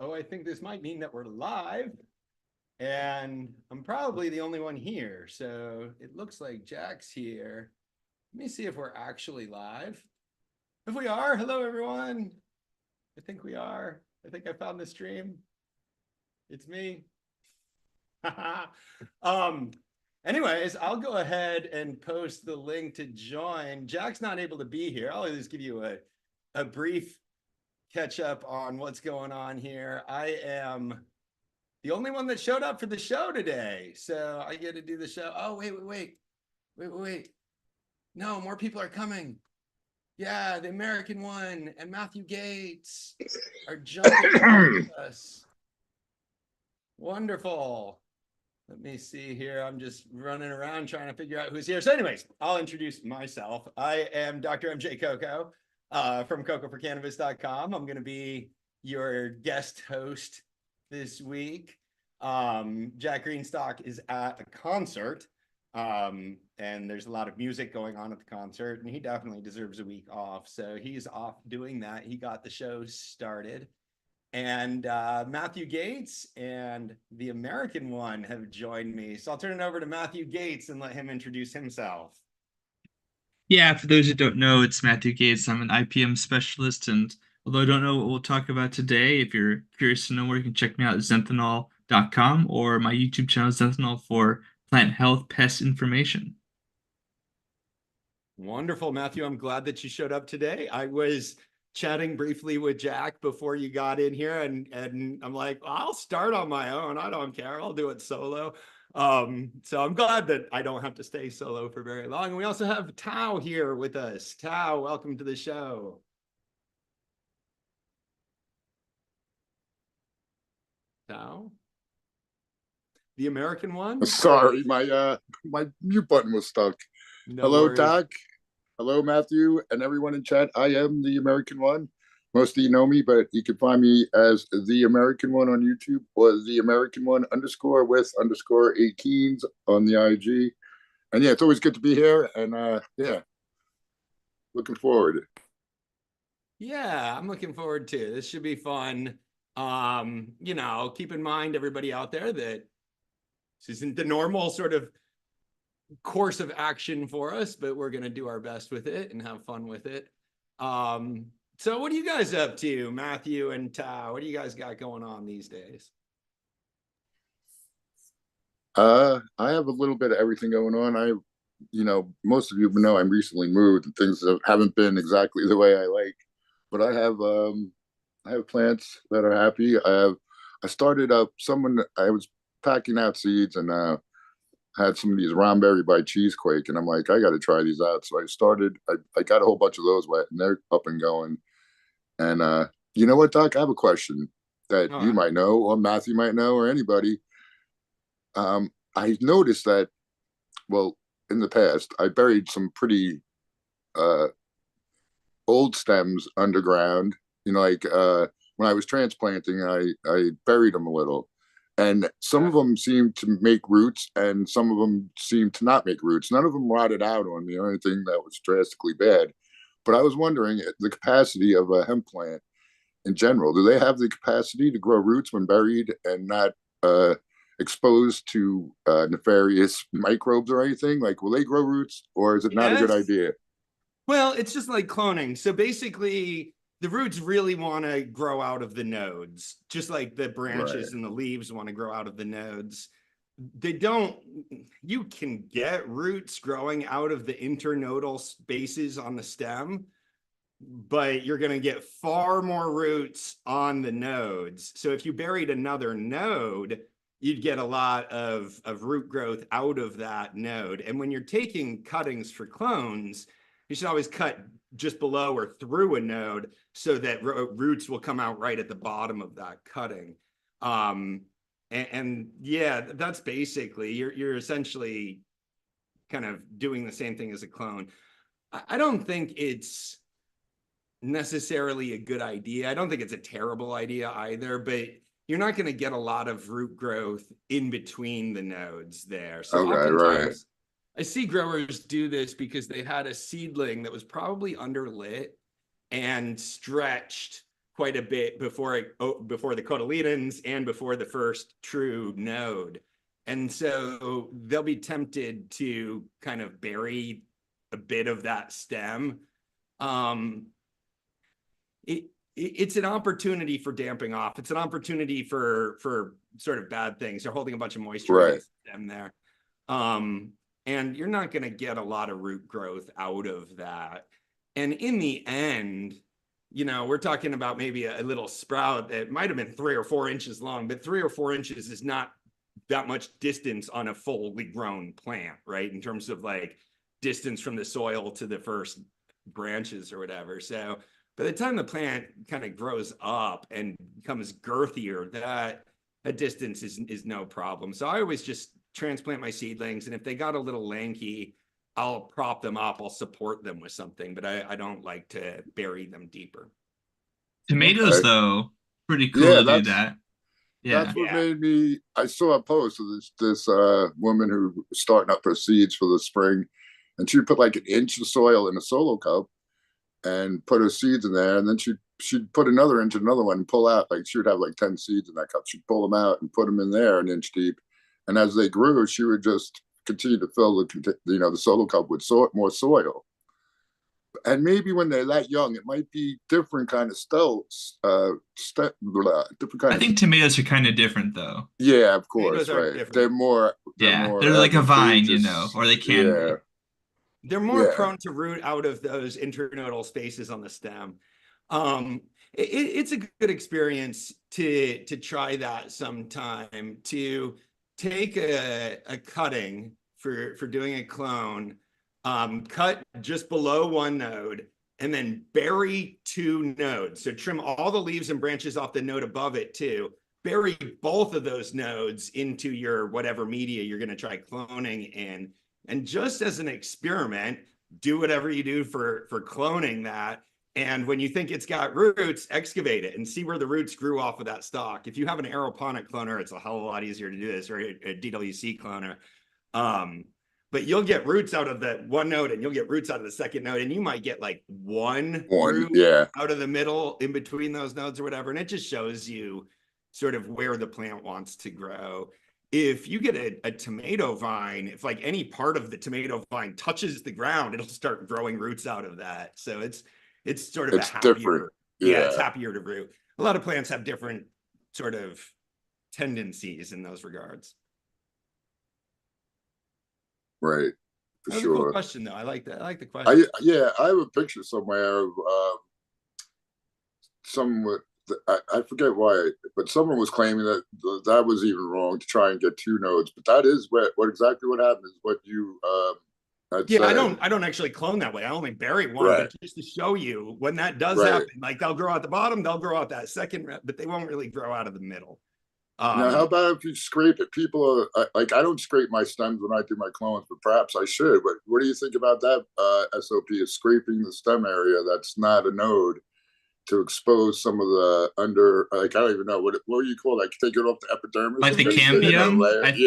Oh, I think this might mean that we're live. And I'm probably the only one here. So it looks like Jack's here. Let me see if we're actually live. If we are, hello everyone. I think we are. I think I found the stream. It's me. um, anyways, I'll go ahead and post the link to join. Jack's not able to be here. I'll just give you a brief catch up on what's going on here. I am the only one that showed up for the show today. So I get to do the show. Oh, wait. No, more people are coming. Yeah, the American one and Matthew Gates are jumping with us. Wonderful. Let me see here. I'm just running around trying to figure out who's here. So anyways, I'll introduce myself. I am Dr. MJ Coco from cocoforcannabis.com. I'm going to be your guest host this week. Jack Greenstock is at a concert, and there's a lot of music going on at the concert, and he definitely deserves a week off. So he's off doing that. He got the show started. And Matthew Gates and the American one have joined me. So I'll turn it over to Matthew Gates and let him introduce himself. Yeah, for those who don't know, it's Matthew Gates. I'm an IPM specialist, and although I don't know what we'll talk about today, if you're curious to know more, you can check me out at zenthanol.com or my YouTube channel, Zenthanol, for plant health pest information. Wonderful, Matthew. I'm glad that you showed up today. I was chatting briefly with Jack before you got in here, and I'm like, I'll start on my own. I don't care. I'll do it solo. So I'm glad that I don't have to stay solo for very long. And we also have Tao here with us. Tao, welcome to the show. Tao? The American one? Sorry, my mute button was stuck. No Hello, worries. Doc. Hello, Matthew, and everyone in chat. I am the American one. Most of you know me, but you can find me as the American one on YouTube or the American one underscore with underscore 18s on the IG. And yeah, it's always good to be here. And yeah, looking forward. Yeah, I'm looking forward to it. This should be fun. Keep in mind, everybody out there, that this isn't the normal sort of course of action for us, but we're going to do our best with it and have fun with it. So what are you guys up to, Matthew and Tao? What do you guys got going on these days? I have a little bit of everything going on. Most of you know I'm recently moved and things haven't been exactly the way I like, but I have plants that are happy. I started up I was packing out seeds and had some of these Romberry by Cheesequake, and I'm like, I got to try these out. So I got a whole bunch of those wet, and they're up and going. And you know what, Doc? I have a question that you might know, or Matthew might know, or anybody. I noticed that, well, in the past, I buried some pretty old stems underground. When I was transplanting, I buried them a little. And some of them seemed to make roots, and some of them seemed to not make roots. None of them rotted out on me or anything that was drastically bad. But I was wondering the capacity of a hemp plant in general. Do they have the capacity to grow roots when buried and not exposed to nefarious microbes or anything? Like, will they grow roots, or is it not a good idea? Well, it's just like cloning. So basically, the roots really want to grow out of the nodes, just like the branches and the leaves want to grow out of the nodes. You can get roots growing out of the internodal spaces on the stem, but you're going to get far more roots on the nodes. So if you buried another node, you'd get a lot of root growth out of that node. And when you're taking cuttings for clones, you should always cut just below or through a node so that roots will come out right at the bottom of that cutting. And yeah, that's basically, you're essentially kind of doing the same thing as a clone. I don't think it's necessarily a good idea. I don't think it's a terrible idea either, but you're not going to get a lot of root growth in between the nodes there. So oftentimes I see growers do this because they had a seedling that was probably underlit and stretched quite a bit before before the cotyledons and before the first true node. And so they'll be tempted to kind of bury a bit of that stem. It's an opportunity for damping off. It's an opportunity for sort of bad things. They're holding a bunch of moisture in the stem there. And you're not going to get a lot of root growth out of that. And in the end, you know, we're talking about maybe a little sprout that might have been 3 or 4 inches long, but 3 or 4 inches is not that much distance on a fully grown plant, right? In terms of like distance from the soil to the first branches or whatever. So by the time the plant kind of grows up and becomes girthier, that distance is no problem. So I always just transplant my seedlings, and if they got a little lanky, I'll prop them up, I'll support them with something, but I don't like to bury them deeper. Tomatoes, though, pretty cool to do that. Yeah, that's what made me. I saw a post of this woman who was starting up her seeds for the spring, and she put like an inch of soil in a solo cup and put her seeds in there, and then she'd put another inch in another one and pull out, like she would have like 10 seeds in that cup. She'd pull them out and put them in there an inch deep, and as they grew, she would just continue to fill the solo cup with more soil. And maybe when they're that young, it might be different kind of different kind I think tomatoes are kind of different, though. Yeah, of course, right. Different. They're more like a vine, you know, or they can be. They're more prone to root out of those internodal spaces on the stem. It's a good experience to try that sometime, to take a cutting for doing a clone, cut just below one node, and then bury 2 nodes. So trim all the leaves and branches off the node above it too. Bury both of those nodes into your whatever media you're going to try cloning in. And just as an experiment, do whatever you do for cloning that. And when you think it's got roots, excavate it and see where the roots grew off of that stalk. If you have an aeroponic cloner, it's a hell of a lot easier to do this, or a DWC cloner. But you'll get roots out of the one node and you'll get roots out of the second node, and you might get like one root out of the middle in between those nodes or whatever. And it just shows you sort of where the plant wants to grow. If you get a tomato vine, if like any part of the tomato vine touches the ground, it'll start growing roots out of that. So it's sort of a happier, different. It's happier to root. A lot of plants have different sort of tendencies in those regards. Right. For That's sure. a cool question, though. I like that. I like the question. I have a picture somewhere of someone. I forget why, but someone was claiming that that was even wrong to try and get 2 nodes. But that is what exactly what happens. What you said. I don't actually clone that way. I only bury one, but just to show you when that does happen. Like they'll grow out the bottom, they'll grow out that second, but they won't really grow out of the middle. Now, how about if you scrape it? People are like, I don't scrape my stems when I do my clones, but perhaps I should. But what do you think about that SOP of scraping the stem area that's not a node to expose some of the like, I don't even know what you call it, like take it off the epidermis, like the cambium? I think,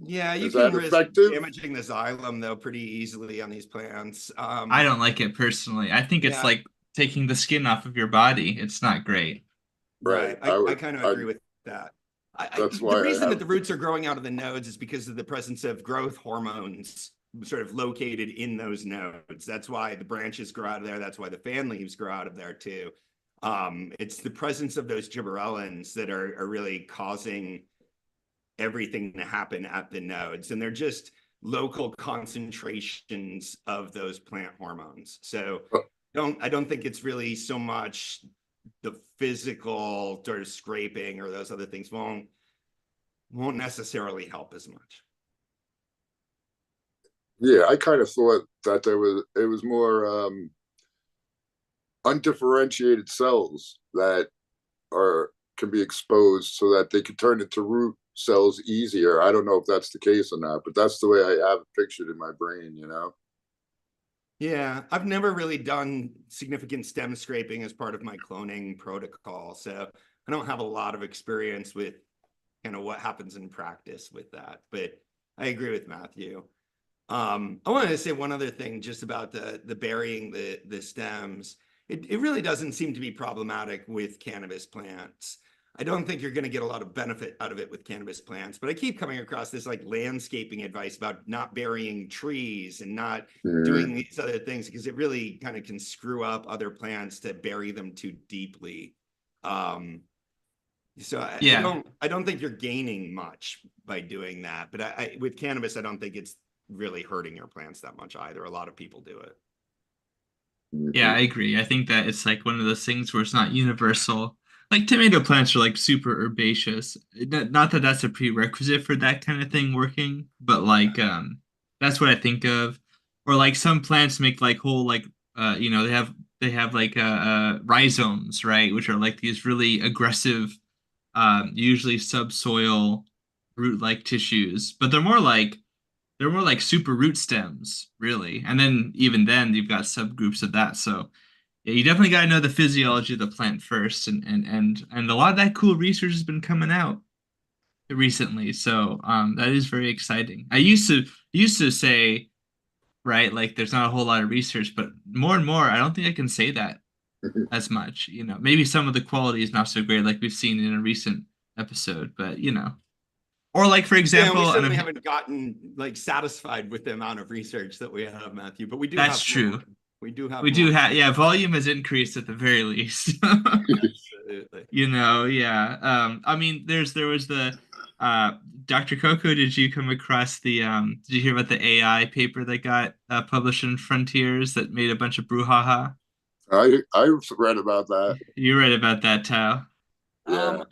yeah, you can risk damaging the xylem though pretty easily on these plants. I don't like it personally. I think it's like taking the skin off of your body. It's not great. Right. I kind of agree with that. That's why the reason that the roots are growing out of the nodes is because of the presence of growth hormones sort of located in those nodes. That's why the branches grow out of there. That's why the fan leaves grow out of there too. It's the presence of those gibberellins that are really causing everything to happen at the nodes. And they're just local concentrations of those plant hormones. So I don't think it's really so much the physical sort of scraping or those other things won't necessarily help as much. Yeah, I kind of thought that it was more undifferentiated cells that can be exposed so that they can turn into root cells easier. I don't know if that's the case or not, but that's the way I have it pictured in my brain, you know? Yeah, I've never really done significant stem scraping as part of my cloning protocol, so I don't have a lot of experience with kind of what happens in practice with that, but I agree with Matthew. I wanted to say one other thing just about the burying the stems. it really doesn't seem to be problematic with cannabis plants. I don't think you're going to get a lot of benefit out of it with cannabis plants, but I keep coming across this like landscaping advice about not burying trees and not doing these other things, because it really kind of can screw up other plants to bury them too deeply. So I don't think you're gaining much by doing that, but I with cannabis, I don't think it's really hurting your plants that much either. A lot of people do it. Yeah, I agree. I think that it's like one of those things where it's not universal. Like tomato plants are like super herbaceous. Not that that's a prerequisite for that kind of thing working, but like that's what I think of. Or like some plants make like whole like you know they have like rhizomes, right, which are like these really aggressive usually subsoil root-like tissues, but they're more like super root stems, really. And then even then, you've got subgroups of that. So yeah, you definitely got to know the physiology of the plant first, and a lot of that cool research has been coming out recently. So that is very exciting. I used to say, right, like there's not a whole lot of research, but more and more, I don't think I can say that as much. Maybe some of the quality is not so great, like we've seen in a recent episode, but or like for Yeah, we example, certainly haven't gotten like satisfied with the amount of research that we have, Matthew, but we do that's have true. more. We do have We do more. have, yeah, volume has increased at the very least. Absolutely. Yeah. I mean, there was the Dr. Coco, did you come across did you hear about the AI paper that got published in Frontiers that made a bunch of brouhaha? I've read about that. You read about that, Tao? Yeah.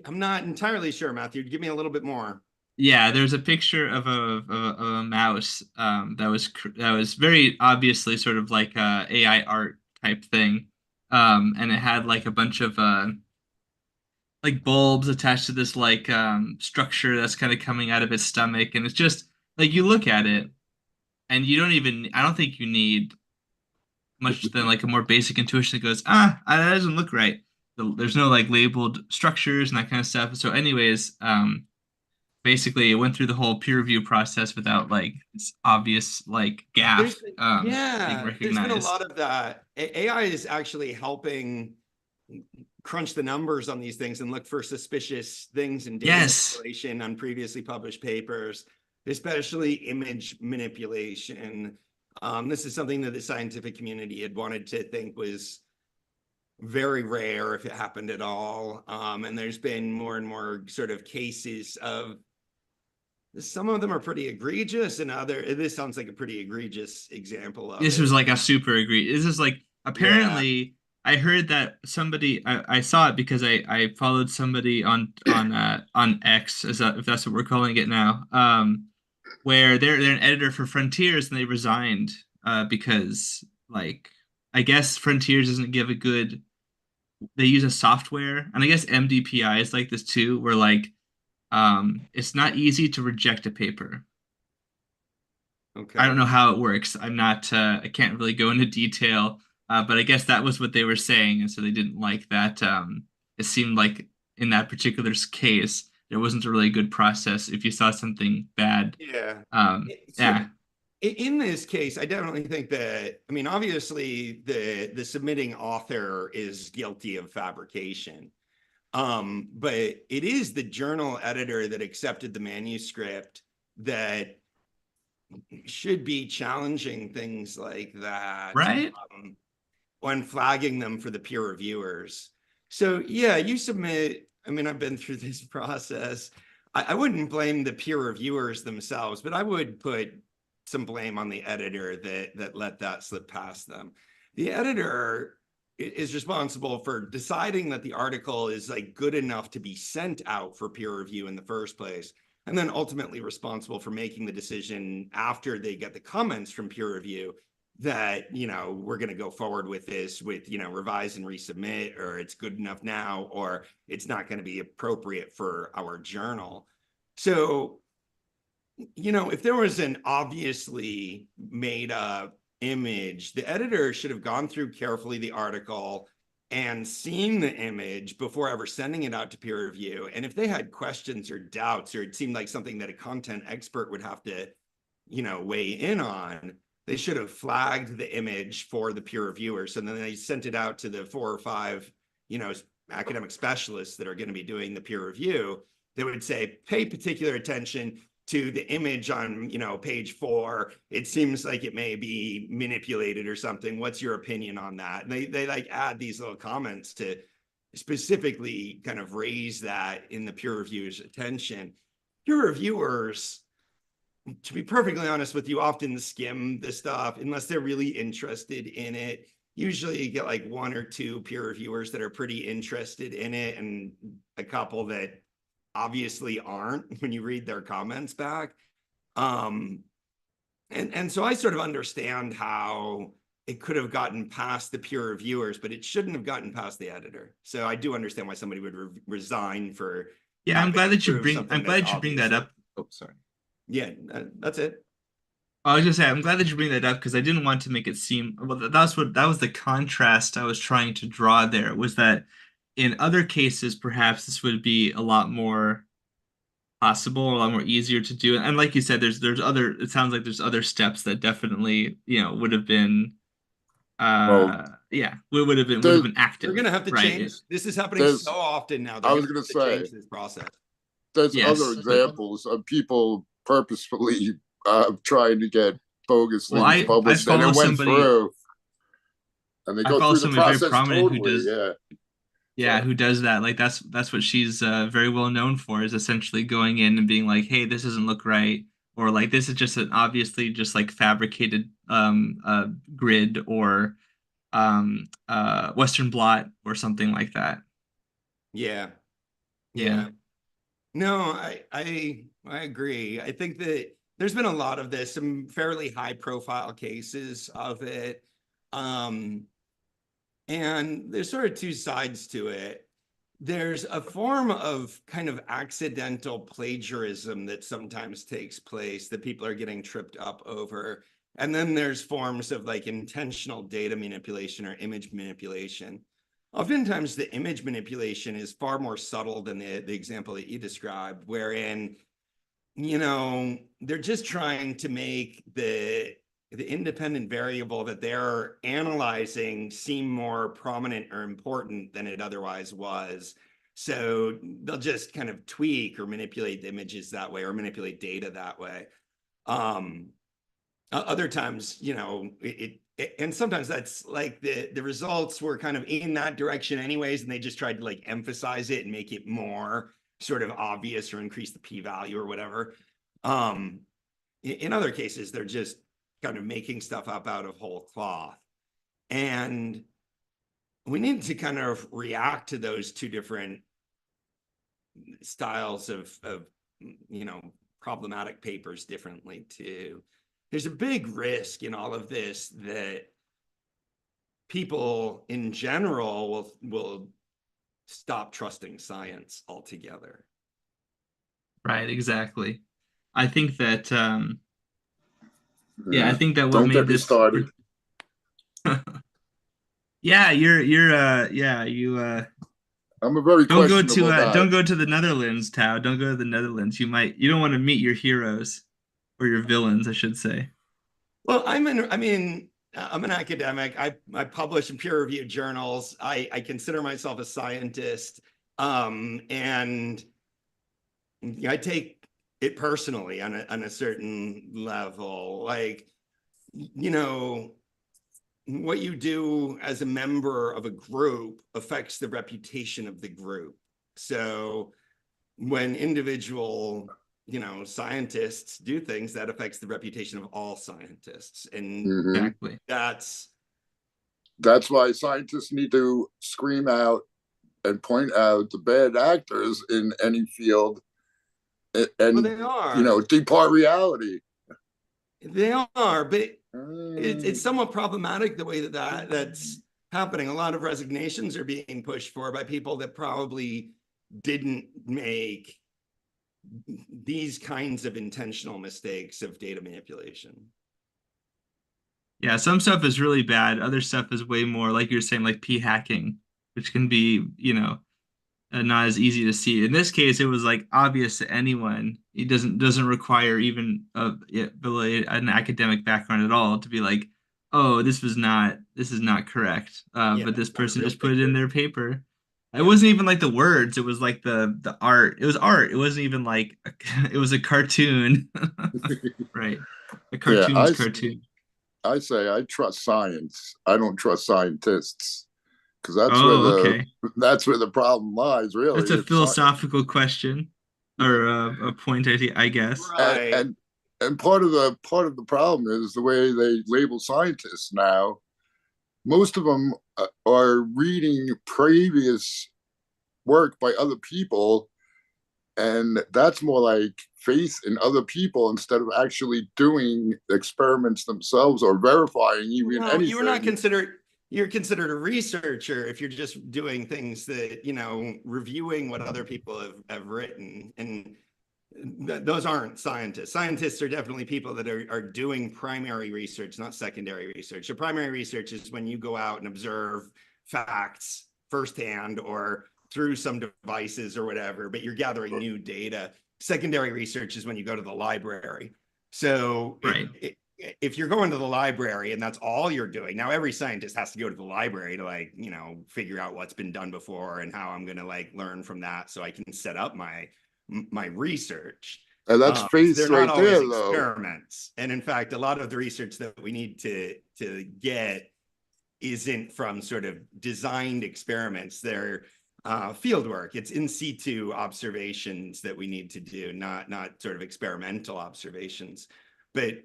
I'm not entirely sure, Matthew. Give me a little bit more. Yeah, there's a picture of a mouse that was very obviously sort of like a AI art type thing. And it had like a bunch of like bulbs attached to this like structure that's kind of coming out of its stomach, and it's just like you look at it and I don't think you need much than like a more basic intuition that goes, that doesn't look right. There's no like labeled structures and that kind of stuff. So anyways, basically it went through the whole peer review process without like this obvious like gap being There's been a recognized. lot of that. AI is actually helping crunch the numbers on these things and look for suspicious things in data Yes. manipulation on previously published papers, especially image manipulation. This is something that the scientific community had wanted to think was very rare if it happened at all. And there's been more and more sort of cases of, some of them are pretty egregious, and this sounds like a pretty egregious example of This it. was like a super agree. This is like apparently I heard that somebody I saw it because I followed somebody on X, if that's what we're calling it now. Where they're an editor for Frontiers and they resigned because like I guess Frontiers doesn't give a good, they use a software, and I guess MDPI is like this too, where like it's not easy to reject a paper. Okay. I don't know how it works. I can't really go into detail, but I guess that was what they were saying, and so they didn't like that. It seemed like in that particular case, there wasn't a really good process if you saw something bad. Yeah. Yeah. In this case, I definitely think that, I mean, obviously the submitting author is guilty of fabrication. But it is the journal editor that accepted the manuscript that should be challenging things like that, Right? when flagging them for the peer reviewers. So yeah, you submit, I mean, I've been through this process. I wouldn't blame the peer reviewers themselves, but I would put some blame on the editor that let that slip past them. The editor is responsible for deciding that the article is like good enough to be sent out for peer review in the first place, and then ultimately responsible for making the decision after they get the comments from peer review that, we're going to go forward with this with, revise and resubmit, or it's good enough now, or it's not going to be appropriate for our journal. So, if there was an obviously made up image, the editor should have gone through carefully the article and seen the image before ever sending it out to peer review. And if they had questions or doubts, or it seemed like something that a content expert would have to, weigh in on, they should have flagged the image for the peer reviewers, and then they sent it out to the 4 or 5, academic specialists that are going to be doing the peer review. They would say, pay particular attention to the image on, page 4. It seems like it may be manipulated or something. What's your opinion on that? And they like add these little comments to specifically kind of raise that in the peer reviewers' attention. Peer reviewers, to be perfectly honest with you, often skim the stuff unless they're really interested in it. Usually you get like 1 or 2 peer reviewers that are pretty interested in it, and a couple that obviously aren't when you read their comments back. And so I sort of understand how it could have gotten past the peer reviewers, but it shouldn't have gotten past the editor. So I do understand why somebody would resign for. Yeah, I'm glad that you bring that up. Oh, sorry. Yeah, that's it. I was gonna say, I'm glad that you bring that up because I didn't want to make it seem, well, that was the contrast I was trying to draw there, was that in other cases, perhaps this would be a lot more possible, a lot more easier to do. And like you said, it sounds like there's other steps that definitely, would have been, Well, would have been active. We're gonna have to right? change. This is happening so often now. I was gonna say, change this process. There's Yes. other examples of people purposefully trying to get bogus things published, and it went through. And they go through the process totally. Yeah, who does that? Like that's what she's very well known for, is essentially going in and being like, hey, this doesn't look right, or like this is just an obviously just like fabricated grid or Western blot or something like that. Yeah. No, I agree. I think that there's been a lot of this, some fairly high profile cases of it. And there's sort of 2 sides to it. There's a form of kind of accidental plagiarism that sometimes takes place that people are getting tripped up over. And then there's forms of like intentional data manipulation or image manipulation. Oftentimes the image manipulation is far more subtle than the example that you described, wherein, they're just trying to make the independent variable that they're analyzing seem more prominent or important than it otherwise was. So they'll just kind of tweak or manipulate the images that way, or manipulate data that way. Other times, and sometimes that's like the results were kind of in that direction anyways, and they just tried to like emphasize it and make it more sort of obvious or increase the p-value or whatever. In other cases, they're just kind of making stuff up out of whole cloth. And we need to kind of react to those 2 different styles of problematic papers differently too. There's a big risk in all of this that people in general will stop trusting science altogether. Right, exactly. I think that I think that what Don't made get me this started. Yeah, you I'm a very questionable guy. don't go to the Netherlands, Tao. Don't go to the Netherlands. You don't want to meet your heroes, or your villains, I should say. Well, I'm an academic. I publish in peer-reviewed journals. I consider myself a scientist, and I take it personally on a certain level. Like, what you do as a member of a group affects the reputation of the group. So when individual scientists do things, that affects the reputation of all scientists. And exactly, that's why scientists need to scream out and point out the bad actors in any field, and well, they are. depart reality. They are, but it's somewhat problematic the way that's happening. A lot of resignations are being pushed for by people that probably didn't make these kinds of intentional mistakes of data manipulation. Yeah, some stuff is really bad. Other stuff is way more, like you're saying, like p hacking, which can be, not as easy to see. In this case, it was like obvious to anyone. It doesn't require even an academic background at all to be like, oh, this is not correct. Yeah, But this not a person real just put it in picture. their paper. It Yeah. wasn't even like the words. It was like the art. It was art. It wasn't even like it was a cartoon. Right. A Yeah, cartoon's cartoon. I say I trust science. I don't trust scientists because Oh, okay. that's where the problem lies, That's really. a If sci- philosophical question or a point, I guess. and, Right. and and part of the problem is the way they label scientists now. Most of them are reading previous work by other people, and that's more like faith in other people instead of actually doing experiments themselves or verifying even No, you were not anything. considered, you're considered a researcher if you're just doing things that, reviewing what other people have written. And those aren't scientists. Scientists are definitely people that are doing primary research, not secondary research. So primary research is when you go out and observe facts firsthand or through some devices or whatever, but you're gathering new data. Secondary research is when you go to the library. So Right. if you're going to the library and that's all you're doing, now every scientist has to go to the library to figure out what's been done before and how I'm going to learn from that so I can set up my research. And that's So faith they're not right always there, though. experiments. And in fact, a lot of the research that we need to get isn't from sort of designed experiments. They're field work. It's in situ observations that we need to do, not sort of experimental observations. But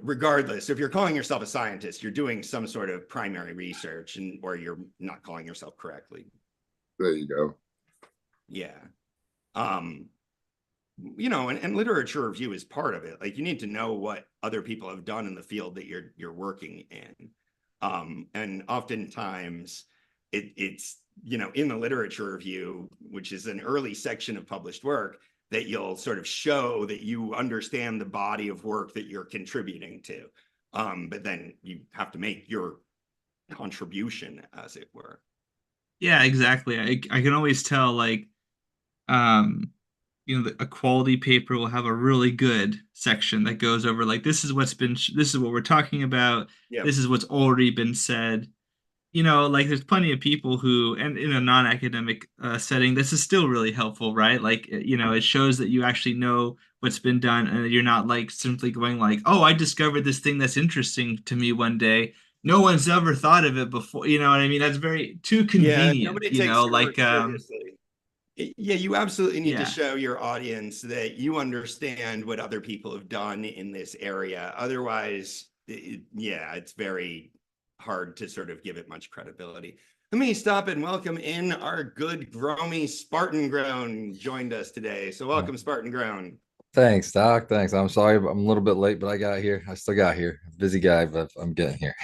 regardless, if you're calling yourself a scientist, you're doing some sort of primary research, or you're not calling yourself correctly. There you go. Yeah. And literature review is part of it. Like, you need to know what other people have done in the field that you're working in. And oftentimes it's in the literature review, which is an early section of published work, that you'll sort of show that you understand the body of work that you're contributing to. But then you have to make your contribution, as it were. Yeah, exactly. I can always tell like um a quality paper will have a really good section that goes over like this is what we're talking about. Yeah. This is what's already been said. Like there's plenty of people who, and in a non-academic setting, this is still really helpful, right? Like, it shows that you actually know what's been done and you're not like simply going like, oh, I discovered this thing that's interesting to me one day. No one's ever thought of it before. You know what I mean? That's very too Yeah, convenient, nobody takes your like, work seriously. Yeah, you absolutely need to yeah. show your audience that you understand what other people have done in this area. Otherwise, it's very hard to sort of give it much credibility. Let me stop and welcome in our good Gromy Spartan Grown joined us today. So welcome, Spartan Grown. Thanks, Doc. Thanks. I'm sorry, I'm a little bit late, but I got here. I still got here. Busy guy, but I'm getting here.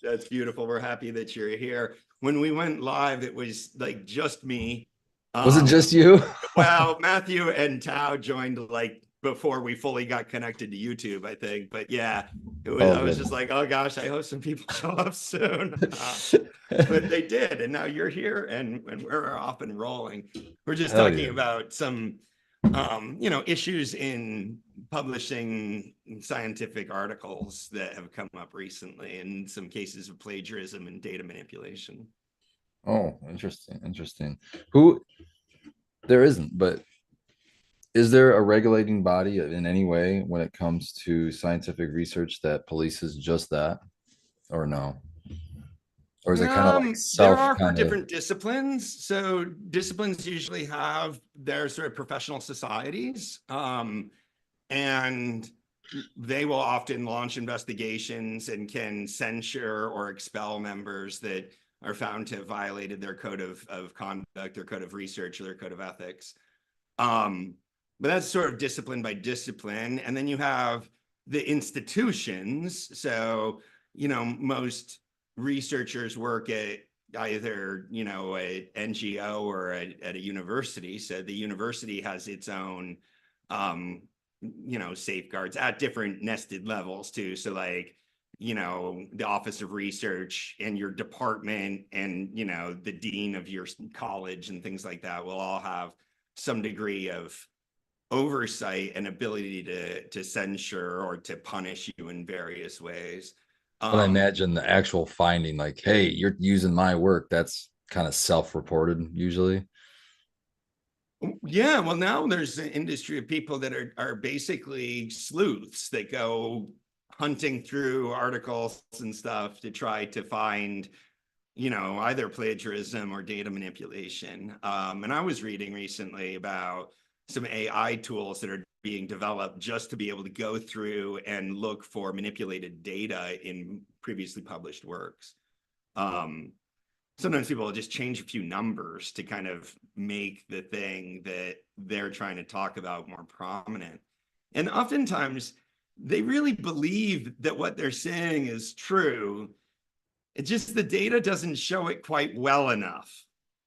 That's beautiful. We're happy that you're here. When we went live, it was like just me. Was it just you? Well, Matthew and Tao joined like before we fully got connected to YouTube, I think. But yeah, I was just like, oh gosh, I hope some people show up soon. But they did, and now you're here, and we're off and rolling. We're just talking about some issues in publishing scientific articles that have come up recently, and some cases of plagiarism and data manipulation. Oh, interesting. There isn't, but is there a regulating body in any way when it comes to scientific research that polices just that, or no? Or is it kind of like There are for different disciplines. So disciplines usually have their sort of professional societies, and they will often launch investigations and can censure or expel members that are found to have violated their code of conduct, their code of research, or their code of ethics. But that's sort of discipline by discipline. And then you have the institutions. So, most researchers work at either, an NGO or at a university. So the university has its own, safeguards at different nested levels too. So like, the Office of Research and your department and, the dean of your college and things like that will all have some degree of oversight and ability to censure or to punish you in various ways. But I imagine the actual finding, like, hey, you're using my work, that's kind of self-reported usually. Yeah, well, now there's an industry of people that are basically sleuths that go hunting through articles and stuff to try to find, either plagiarism or data manipulation. And I was reading recently about some AI tools that are being developed just to be able to go through and look for manipulated data in previously published works. Sometimes people will just change a few numbers to kind of make the thing that they're trying to talk about more prominent. And oftentimes they really believe that what they're saying is true. It's just the data doesn't show it quite well enough,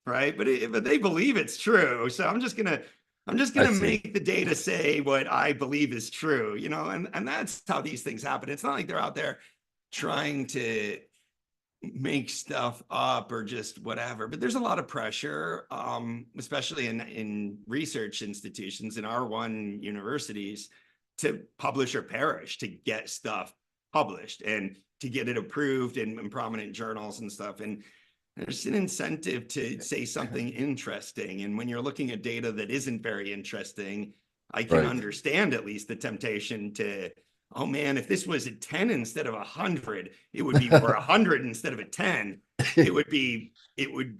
right? But they believe it's true. So I'm just gonna make the data say what I believe is true, and that's how these things happen. It's not like they're out there trying to make stuff up or just whatever, but there's a lot of pressure, especially in research institutions in R1 universities, to publish or perish, to get stuff published and to get it approved in prominent journals and stuff. And there's an incentive to say something interesting. And when you're looking at data that isn't very interesting, I can understand at least the temptation to, oh man, if this was a 10 instead of 100, it would be, or 100 instead of a 10, it would be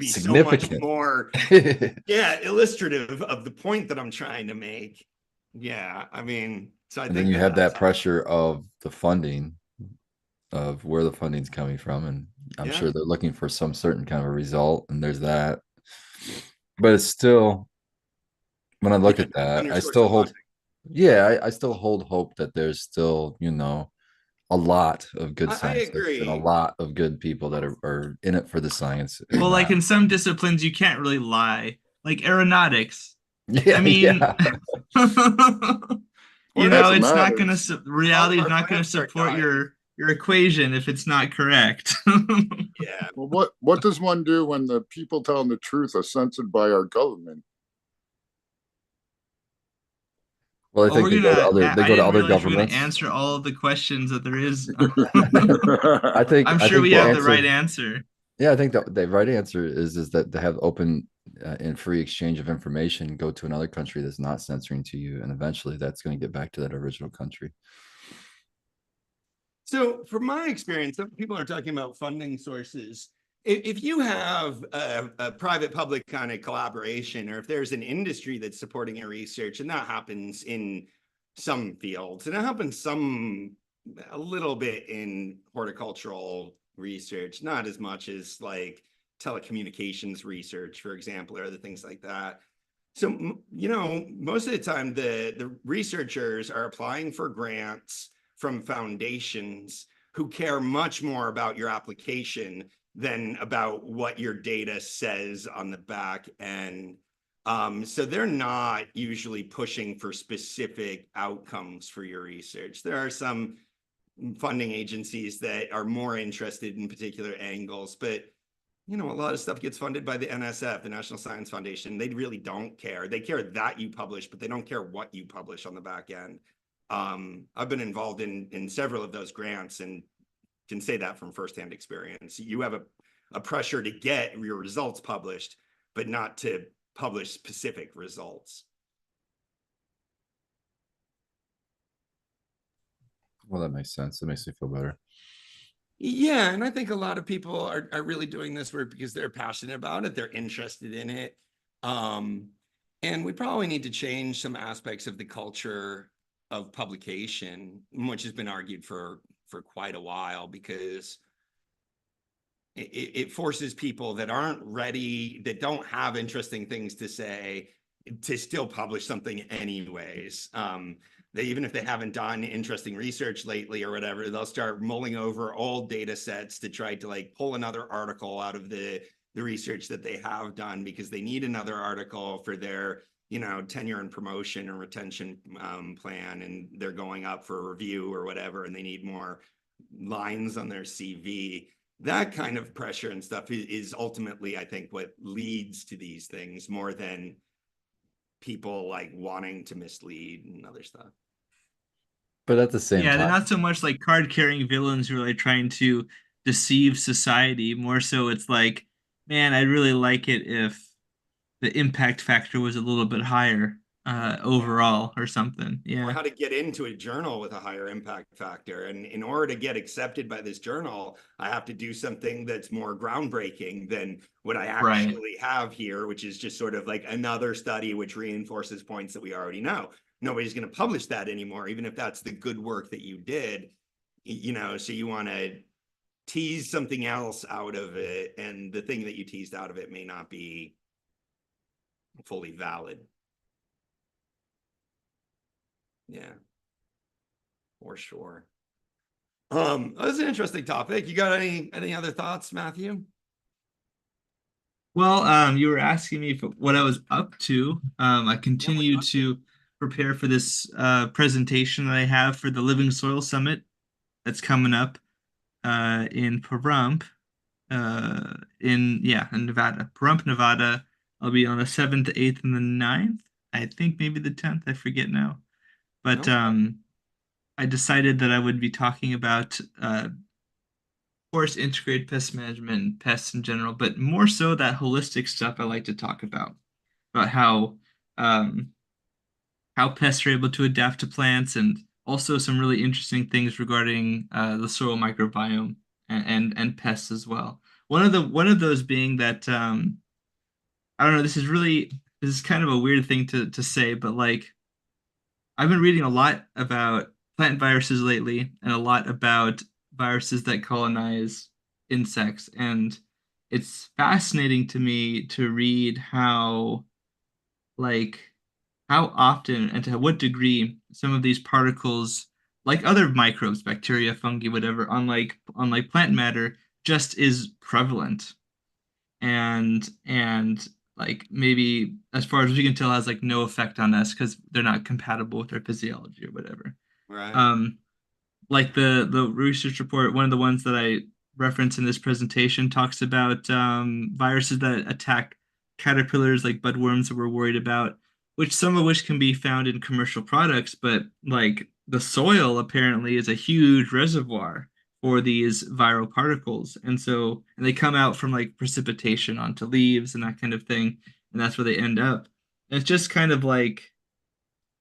so much more, illustrative of the point that I'm trying to make. Yeah, I mean, so I think then you have that pressure of the funding, of where the funding's coming from, and I'm sure they're looking for some certain kind of a result, and there's that. But it's still, when I look at that, I still hold, I still hold hope that there's still, a lot of good scientists and a lot of good people that are in it for the science. Well, like in some disciplines, you can't really lie, like aeronautics. I mean, it's not going to, reality is not going to support your equation if it's not correct. Yeah. Well, what does one do when the people telling the truth are censored by our government? Well, I think they go to other governments. We're going to answer all of the questions that there is. I'm sure we have the right answer. Yeah, I think the right answer is that to have open and free exchange of information, go to another country that's not censoring to you, and eventually that's going to get back to that original country. So from my experience, some people are talking about funding sources. If you have a private-public kind of collaboration, or if there's an industry that's supporting your research, and that happens in some fields, and it happens a little bit in horticultural research, not as much as like telecommunications research, for example, or other things like that. So, most of the time the researchers are applying for grants from foundations who care much more about your application than about what your data says on the back end. So they're not usually pushing for specific outcomes for your research. There are some funding agencies that are more interested in particular angles, but a lot of stuff gets funded by the NSF, the National Science Foundation. They really don't care. They care that you publish, but they don't care what you publish on the back end. I've been involved in several of those grants and can say that from firsthand experience. You have a pressure to get your results published, but not to publish specific results. Well, that makes sense. That makes me feel better. Yeah, and I think a lot of people are really doing this work because they're passionate about it. They're interested in it. And we probably need to change some aspects of the culture of publication, which has been argued for quite a while, because it forces people that aren't ready, that don't have interesting things to say, to still publish something anyways. They, even if they haven't done interesting research lately or whatever, they'll start mulling over old data sets to try to like pull another article out of the research that they have done, because they need another article for their tenure and promotion or retention plan, and they're going up for review or whatever, and they need more lines on their CV. That kind of pressure and stuff is ultimately, I think, what leads to these things more than people like wanting to mislead and other stuff. But at the same Yeah, they're time, not so much like card-carrying villains who are like trying to deceive society. More so, it's like, man, I'd really like it if the impact factor was a little bit higher overall or something. Or Yeah. how to get into a journal with a higher impact factor. And in order to get accepted by this journal, I have to do something that's more groundbreaking than what I Right. actually have here, which is just sort of like another study which reinforces points that we already know. Nobody's going to publish that anymore, even if that's the good work that you did, you know, so you want to tease something else out of it, and the thing that you teased out of it may not be fully valid. Yeah, for sure. That's an interesting topic. You got any other thoughts, Matthew? Well, you were asking me what I was up to. I Yeah, what you continue up to? to prepare for this presentation that I have for the Living Soil Summit that's coming up in Pahrump, in Nevada. Pahrump, Nevada. I'll be on the 7th, 8th, and the 9th. I think maybe the 10th. I forget now. But Okay. I decided that I would be talking about course, integrated pest management and pests in general, but more so that holistic stuff I like to talk about um, how pests are able to adapt to plants, and also some really interesting things regarding the soil microbiome and pests as well. One of those being that I don't know. This is kind of a weird thing to say, but like I've been reading a lot about plant viruses lately and a lot about viruses that colonize insects. And it's fascinating to me to read like, how often and to what degree some of these particles, like other microbes, bacteria, fungi, whatever, unlike plant matter, just is prevalent and like maybe as far as we can tell has like no effect on us because they're not compatible with our physiology or whatever. Right. um like the research report, one of the ones that I reference in this presentation talks about viruses that attack caterpillars like budworms that we're worried about, which some of which can be found in commercial products, but like the soil apparently is a huge reservoir for these viral particles. And they come out from like precipitation onto leaves and that kind of thing, and that's where they end up. And it's just kind of like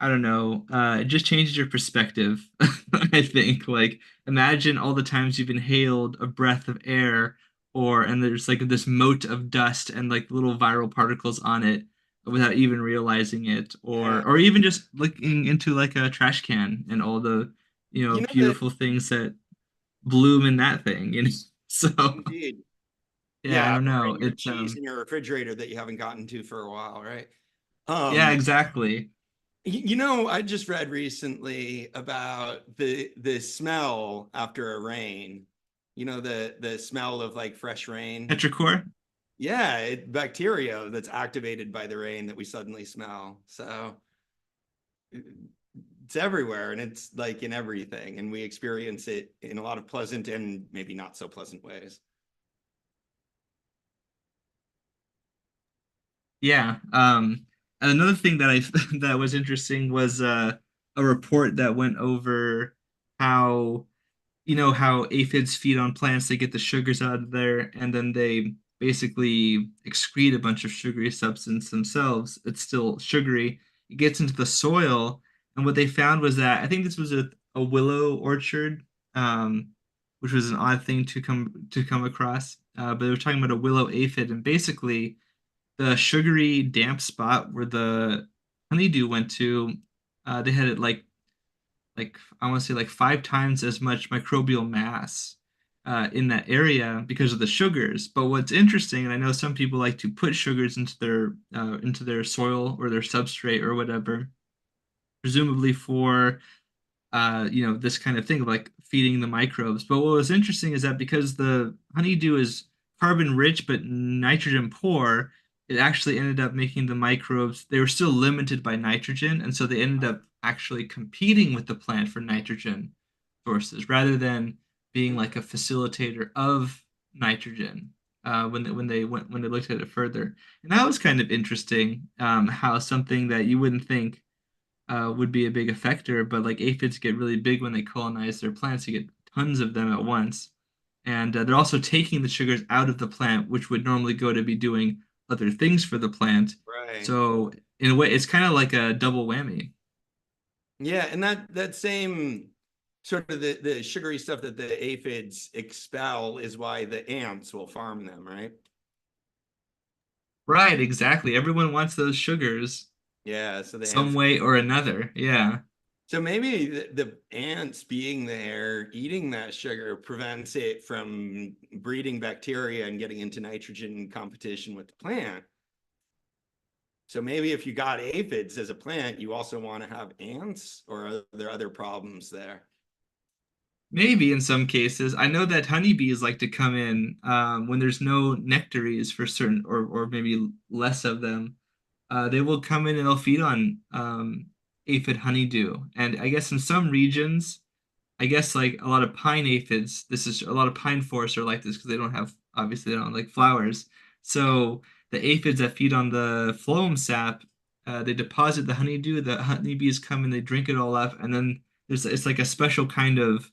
I don't know. It just changes your perspective. I think. Like, imagine all the times you've inhaled a breath of air, and there's like this moat of dust and like little viral particles on it without even realizing it, Yeah. or even just looking into like a trash can and all the, You know that beautiful things that bloom in that thing. So indeed. yeah, I Yeah, don't or know. in your It's cheese in your refrigerator that you haven't gotten to for a while, right? yeah, Um, exactly. you know, I just read recently about the smell after a rain. You know, the smell of like fresh rain. Petrichor. Yeah, bacteria that's activated by the rain that we suddenly smell. So it's everywhere, and it's like in everything, and we experience it in a lot of pleasant and maybe not so pleasant ways. Yeah. And another thing that I that was interesting was a report that went over how how aphids feed on plants. They get the sugars out of there, and then they basically excrete a bunch of sugary substance themselves. It's still sugary. It gets into the soil, and what they found was that I think this was a willow orchard, um, which was an odd thing to come across. But they were talking about a willow aphid, and basically the sugary damp spot where the honeydew went to, they had it like I want to say like 5 times as much microbial mass in that area because of the sugars. But what's interesting, and I know some people like to put sugars into their soil or their substrate or whatever, presumably for this kind of thing of like feeding the microbes. But what was interesting is that because the honeydew is carbon rich but nitrogen poor, it actually ended up making the microbes, they were still limited by nitrogen. And so they ended up actually competing with the plant for nitrogen sources rather than being like a facilitator of nitrogen when they looked at it further. And that was kind of interesting, how something that you wouldn't think would be a big effector, but like aphids get really big when they colonize their plants. You get tons of them at once. And they're also taking the sugars out of the plant, which would normally go to be doing other things for the plant. Right. So in a way, it's kind of like a double whammy. Yeah, and that same sort of the sugary stuff that the aphids expel is why the ants will farm them, right? Right, exactly. Everyone wants those sugars Yeah, so the some ants. way or another. Yeah. So maybe the ants being there, eating that sugar prevents it from breeding bacteria and getting into nitrogen competition with the plant. So maybe if you got aphids as a plant, you also want to have ants, or are there other problems there? Maybe in some cases. I know that honeybees like to come in when there's no nectaries for certain, or maybe less of them. They will come in and they'll feed on aphid honeydew. And I guess in some regions, I guess like a lot of pine aphids, this is a lot of pine forests are like this because they don't have, obviously they don't like flowers. So the aphids that feed on the phloem sap, they deposit the honeydew. The honeybees come and they drink it all up, and then it's like a special kind of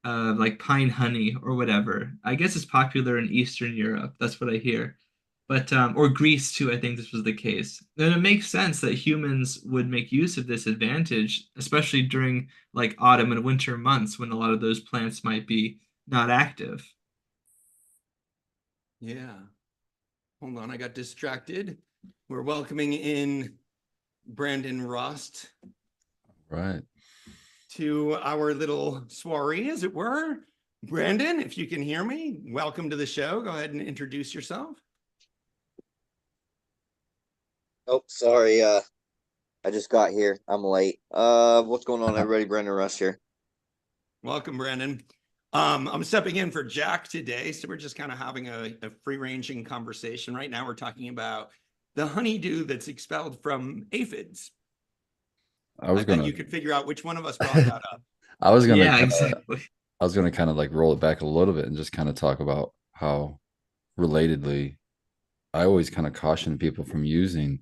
like pine honey or whatever. I guess it's popular in Eastern Europe. That's what I hear. But or Greece too, I think this was the case. Then it makes sense that humans would make use of this advantage, especially during like autumn and winter months when a lot of those plants might be not active. Yeah. Hold on, I got distracted. We're welcoming in Brandon Rust Right. to our little soiree, as it were. Brandon, if you can hear me, welcome to the show. Go ahead and introduce yourself. Oh, sorry. I just got here. I'm late. What's going on, everybody? Brendan Russ here. Welcome, Brandon. I'm stepping in for Jack today, so we're just kind of having a free-ranging conversation. Right now, we're talking about the honeydew that's expelled from aphids. I was bet gonna you could figure out which one of us brought that up. I was gonna Yeah, kinda, exactly. I was gonna kind of like roll it back a little bit and just kind of talk about how relatedly I always kind of caution people from using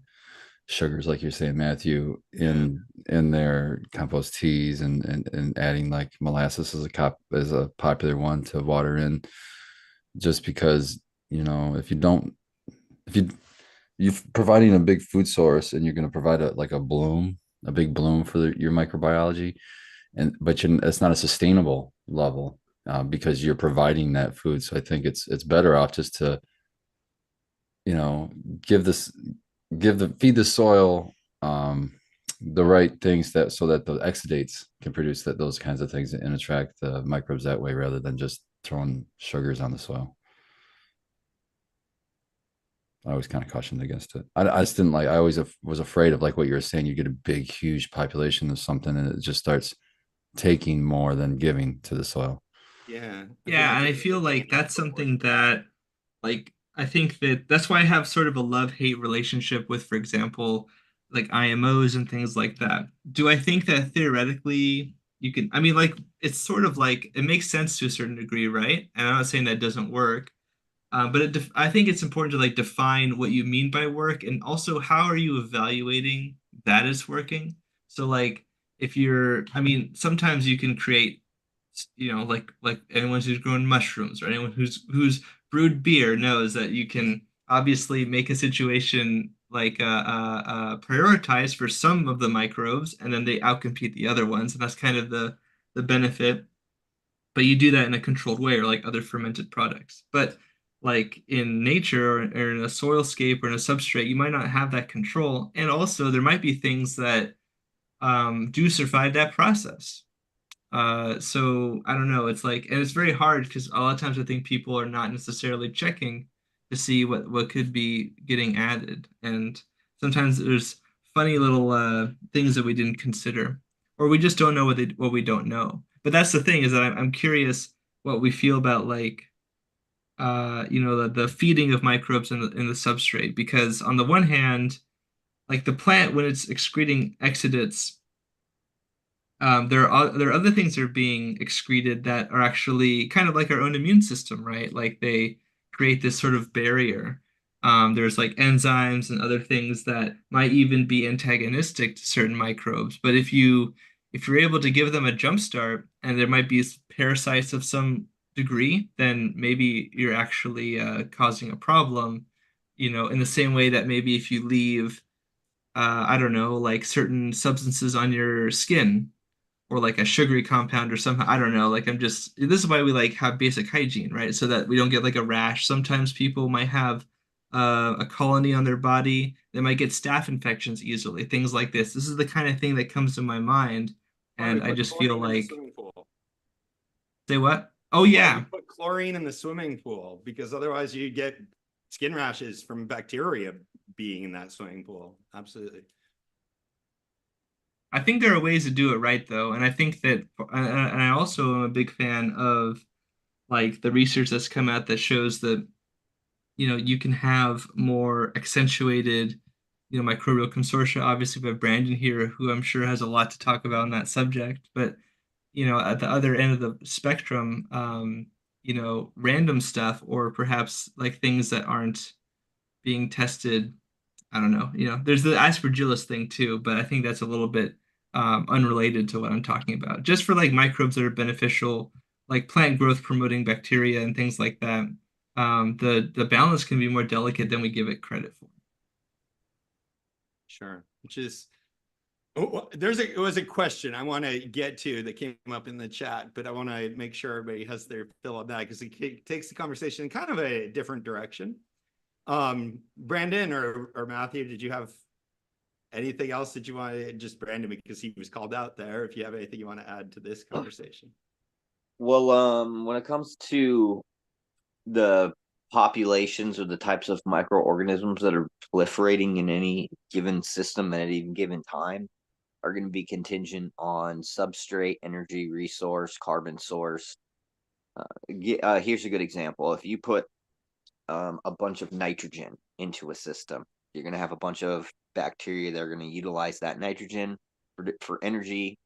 sugars, like you're saying, Matthew, in their compost teas and adding like molasses as a popular one to water in, just because, if you're providing a big food source and you're going to provide a big bloom for your microbiology, but it's not a sustainable level, because you're providing that food. So I think it's better off just to, you know, feed the soil the right things so that the exudates can produce those kinds of things and attract the microbes that way, rather than just throwing sugars on the soil. I always kind of cautioned against it. I just didn't like. I always was afraid of, like what you were saying. You get a big, huge population of something, and it just starts taking more than giving to the soil. Yeah. Yeah, and I feel like that's something that, like, I think that's why I have sort of a love-hate relationship with, for example, like IMOs and things like that. Do I think that theoretically you can, I mean, like, it's sort of like it makes sense to a certain degree, right? And I'm not saying that doesn't work, but I think it's important to like define what you mean by work, and also how are you evaluating that is working. So like if you're, I mean, sometimes you can create, like anyone who's grown mushrooms or anyone who's brewed beer knows that you can obviously make a situation like prioritize for some of the microbes, and then they outcompete the other ones, and that's kind of the benefit. But you do that in a controlled way, or like other fermented products. But like in nature, or in a soilscape or in a substrate, you might not have that control. And also there might be things that do survive that process. So I don't know. It's like, and it's very hard because a lot of times I think people are not necessarily checking to see what could be getting added, and sometimes there's funny little things that we didn't consider, or we just don't know what we don't know. But that's the thing, is that I'm curious what we feel about like the feeding of microbes in the substrate, because on the one hand, like the plant when it's excreting exudates there are other things that are being excreted that are actually kind of like our own immune system, right? Like they create this sort of barrier. There's like enzymes and other things that might even be antagonistic to certain microbes. But if you're able to give them a jump start and there might be parasites of some degree, then maybe you're actually causing a problem, in the same way that maybe if you leave I don't know, like certain substances on your skin or like a sugary compound or something. I don't know. Like this is why we like have basic hygiene, right? So that we don't get like a rash. Sometimes people might have a colony on their body. They might get staph infections easily, things like this. This is the kind of thing that comes to my mind. Why do we And I put just feel chlorine in the like, swimming pool? say what? Oh, Why do we yeah. put chlorine in the swimming pool? Because otherwise you get skin rashes from bacteria being in that swimming pool. Absolutely. I think there are ways to do it right, though. And I think that, and I also am a big fan of like the research that's come out that shows that you can have more accentuated, microbial consortia. Obviously, we have Brandon here, who I'm sure has a lot to talk about on that subject. But, at the other end of the spectrum, random stuff or perhaps like things that aren't being tested. I don't know. There's the aspergillus thing too, but I think that's a little bit unrelated to what I'm talking about. Just for like microbes that are beneficial, like plant growth promoting bacteria and things like that. The balance can be more delicate than we give it credit for. Sure. Which is, it was a question I want to get to that came up in the chat, but I want to make sure everybody has their fill of that because it takes the conversation in kind of a different direction. Brandon or Matthew, did you have anything else that you want to just Brandon because he was called out there? If you have anything you want to add to this conversation. Well, when it comes to the populations or the types of microorganisms that are proliferating in any given system at any given time are going to be contingent on substrate, energy, resource, carbon source. Here's a good example. If you put a bunch of nitrogen into a system, you're going to have a bunch of bacteria that are going to utilize that nitrogen for energy,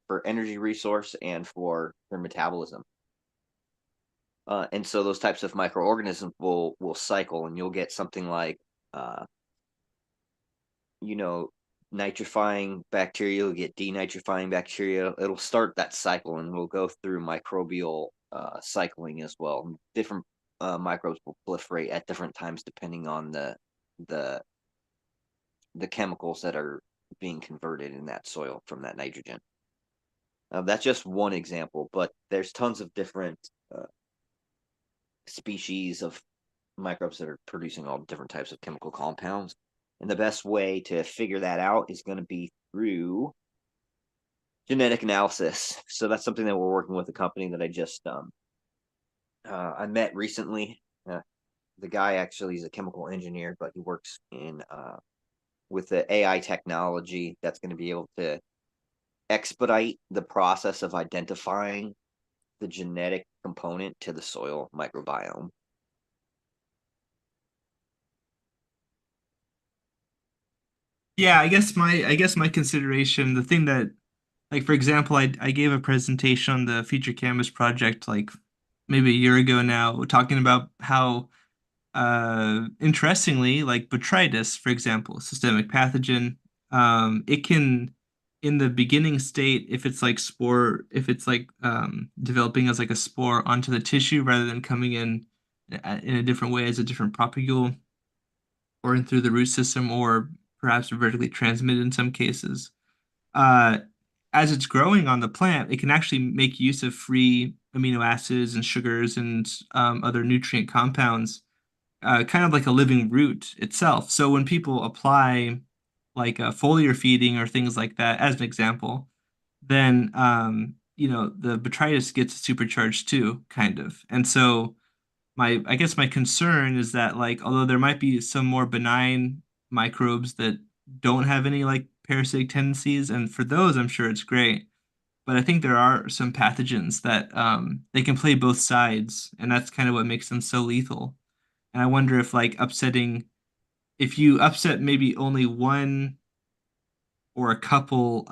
for energy resource and for their metabolism. And so those types of microorganisms will cycle, and you'll get something like, nitrifying bacteria, you'll get denitrifying bacteria. It'll start that cycle, and we'll go through microbial cycling as well. Different microbes will proliferate at different times depending on the chemicals that are being converted in that soil from that nitrogen. That's just one example, but there's tons of different species of microbes that are producing all different types of chemical compounds. And the best way to figure that out is going to be through genetic analysis. So that's something that we're working with a company that I just I met recently. The guy actually is a chemical engineer, but he works in with the AI technology that's going to be able to expedite the process of identifying the genetic component to the soil microbiome. Yeah, I guess my consideration, the thing that like for example, I gave a presentation on the Future Canvas project like maybe a year ago now, talking about how interestingly, like botrytis, for example, systemic pathogen, it can in the beginning state, if it's like developing as like a spore onto the tissue rather than coming in a different way as a different propagule or in through the root system or perhaps vertically transmitted in some cases. Uh, as it's growing on the plant, it can actually make use of free amino acids and sugars and other nutrient compounds, kind of like a living root itself. So when people apply like foliar feeding or things like that, as an example, then the botrytis gets supercharged too, kind of. And so I guess my concern is that like although there might be some more benign microbes that don't have any like parasitic tendencies, and for those I'm sure it's great, but I think there are some pathogens that they can play both sides, and that's kind of what makes them so lethal. And I wonder if like if you upset maybe only one or a couple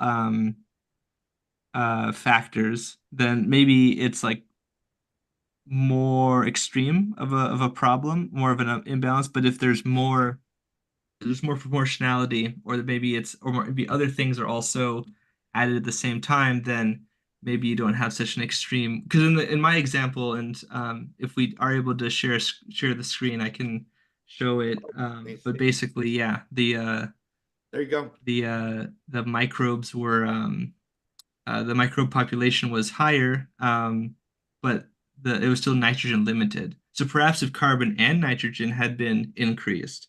factors, then maybe it's like more extreme of a problem, more of an imbalance. But if there's more proportionality, or that maybe it's or maybe other things are also added at the same time, then maybe you don't have such an extreme. Because in my example, and if we are able to share the screen, I can show it. But basically, yeah, There you go. the microbes were the microbe population was higher, but it was still nitrogen limited. So perhaps if carbon and nitrogen had been increased,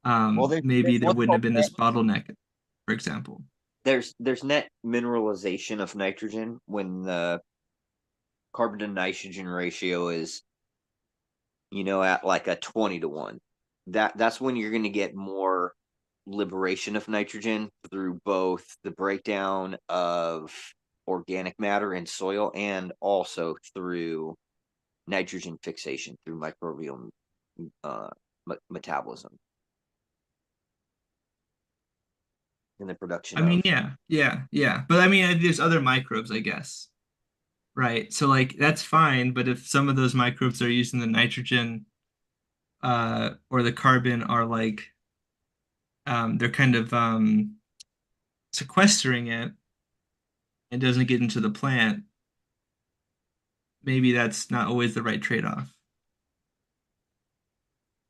Well, maybe there's there what's wouldn't have called been net, this bottleneck, for example. there's net mineralization of nitrogen when the carbon to nitrogen ratio is, at like a 20-to-1. That's when you're going to get more liberation of nitrogen through both the breakdown of organic matter in soil and also through nitrogen fixation through microbial metabolism and the production I mean, of. yeah. But I mean, there's other microbes, I guess, right? So like that's fine, but if some of those microbes are using the nitrogen, or the carbon are like, they're kind of sequestering it and doesn't get into the plant, maybe that's not always the right trade-off.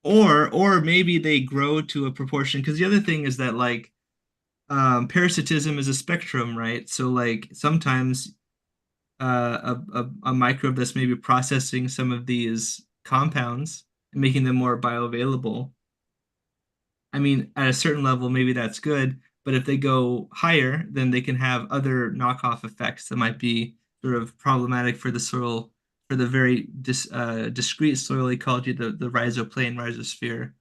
Or maybe they grow to a proportion, because the other thing is that like parasitism is a spectrum, right? So like sometimes a microbe that's maybe processing some of these compounds and making them more bioavailable. I mean, at a certain level, maybe that's good, but if they go higher, then they can have other knockoff effects that might be sort of problematic for the soil, for the very discrete soil ecology, the rhizoplane rhizosphere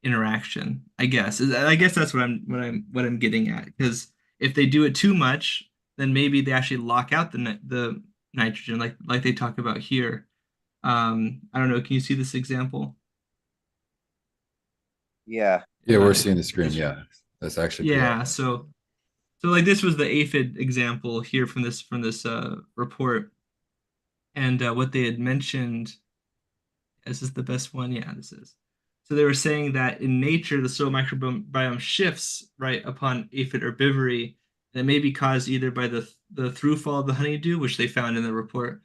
interaction. I guess that's what I'm getting at. Because if they do it too much, then maybe they actually lock out the nitrogen, like they talk about here. I don't know. Can you see this example? Yeah. Yeah, we're Uh, seeing the screen. this- Yeah, that's actually pretty yeah. awesome. So like this was the aphid example here from this report, and what they had mentioned. Is this the best one? Yeah, this is. So they were saying that in nature, the soil microbiome shifts right upon aphid herbivory, and it may be caused either by the throughfall of the honeydew, which they found in the report,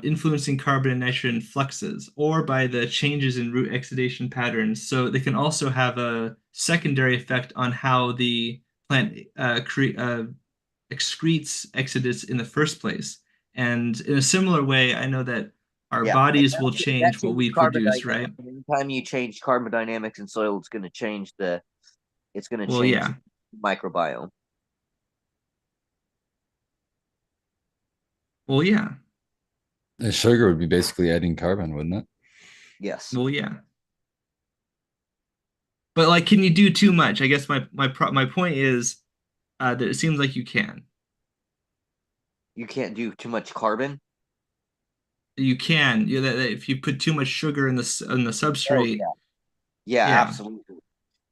influencing carbon and nitrogen fluxes, or by the changes in root exudation patterns. So they can also have a secondary effect on how the plant excretes exodus in the first place. And in a similar way, I know that our Yeah, and bodies will that change what changes we carbon produce, right? dynamics. Anytime you change carbon dynamics in soil, it's going to Well, change yeah. the microbiome. Well, yeah. And sugar would be basically adding carbon, wouldn't it? Yes, Well, yeah. But like, can you do too much? I guess my point is that it seems like you can. you can't do too much carbon. You can. That if you put too much sugar in the Oh substrate, yeah, yeah, yeah. absolutely.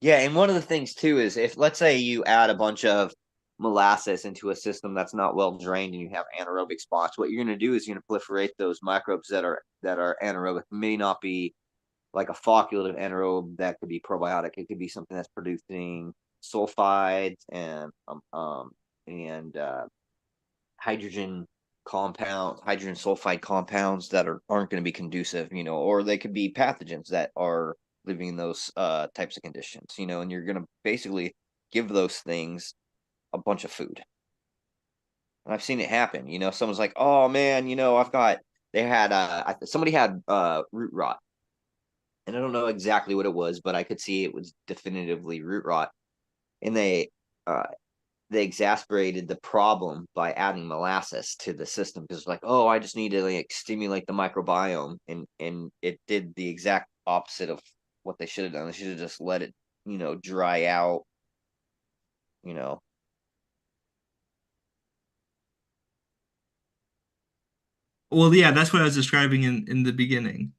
Yeah, and one of the things too is if let's say you add a bunch of molasses into a system that's not well drained and you have anaerobic spots, what you're going to do is you're going to proliferate those microbes that are anaerobic. It may not be like a flocculative anaerobe that could be probiotic. It could be something that's producing sulfides and hydrogen sulfide compounds that aren't going to be conducive, or they could be pathogens that are living in those types of conditions, and you're going to basically give those things a bunch of food. And I've seen it happen. Someone's like, oh man, somebody had root rot. And I don't know exactly what it was, but I could see it was definitively root rot. And uh, they exasperated the problem by adding molasses to the system because like, oh, I just need to like stimulate the microbiome, and it did the exact opposite of what they should have done. They should have just let it, dry out, you know. Well, yeah, that's what I was describing in the beginning.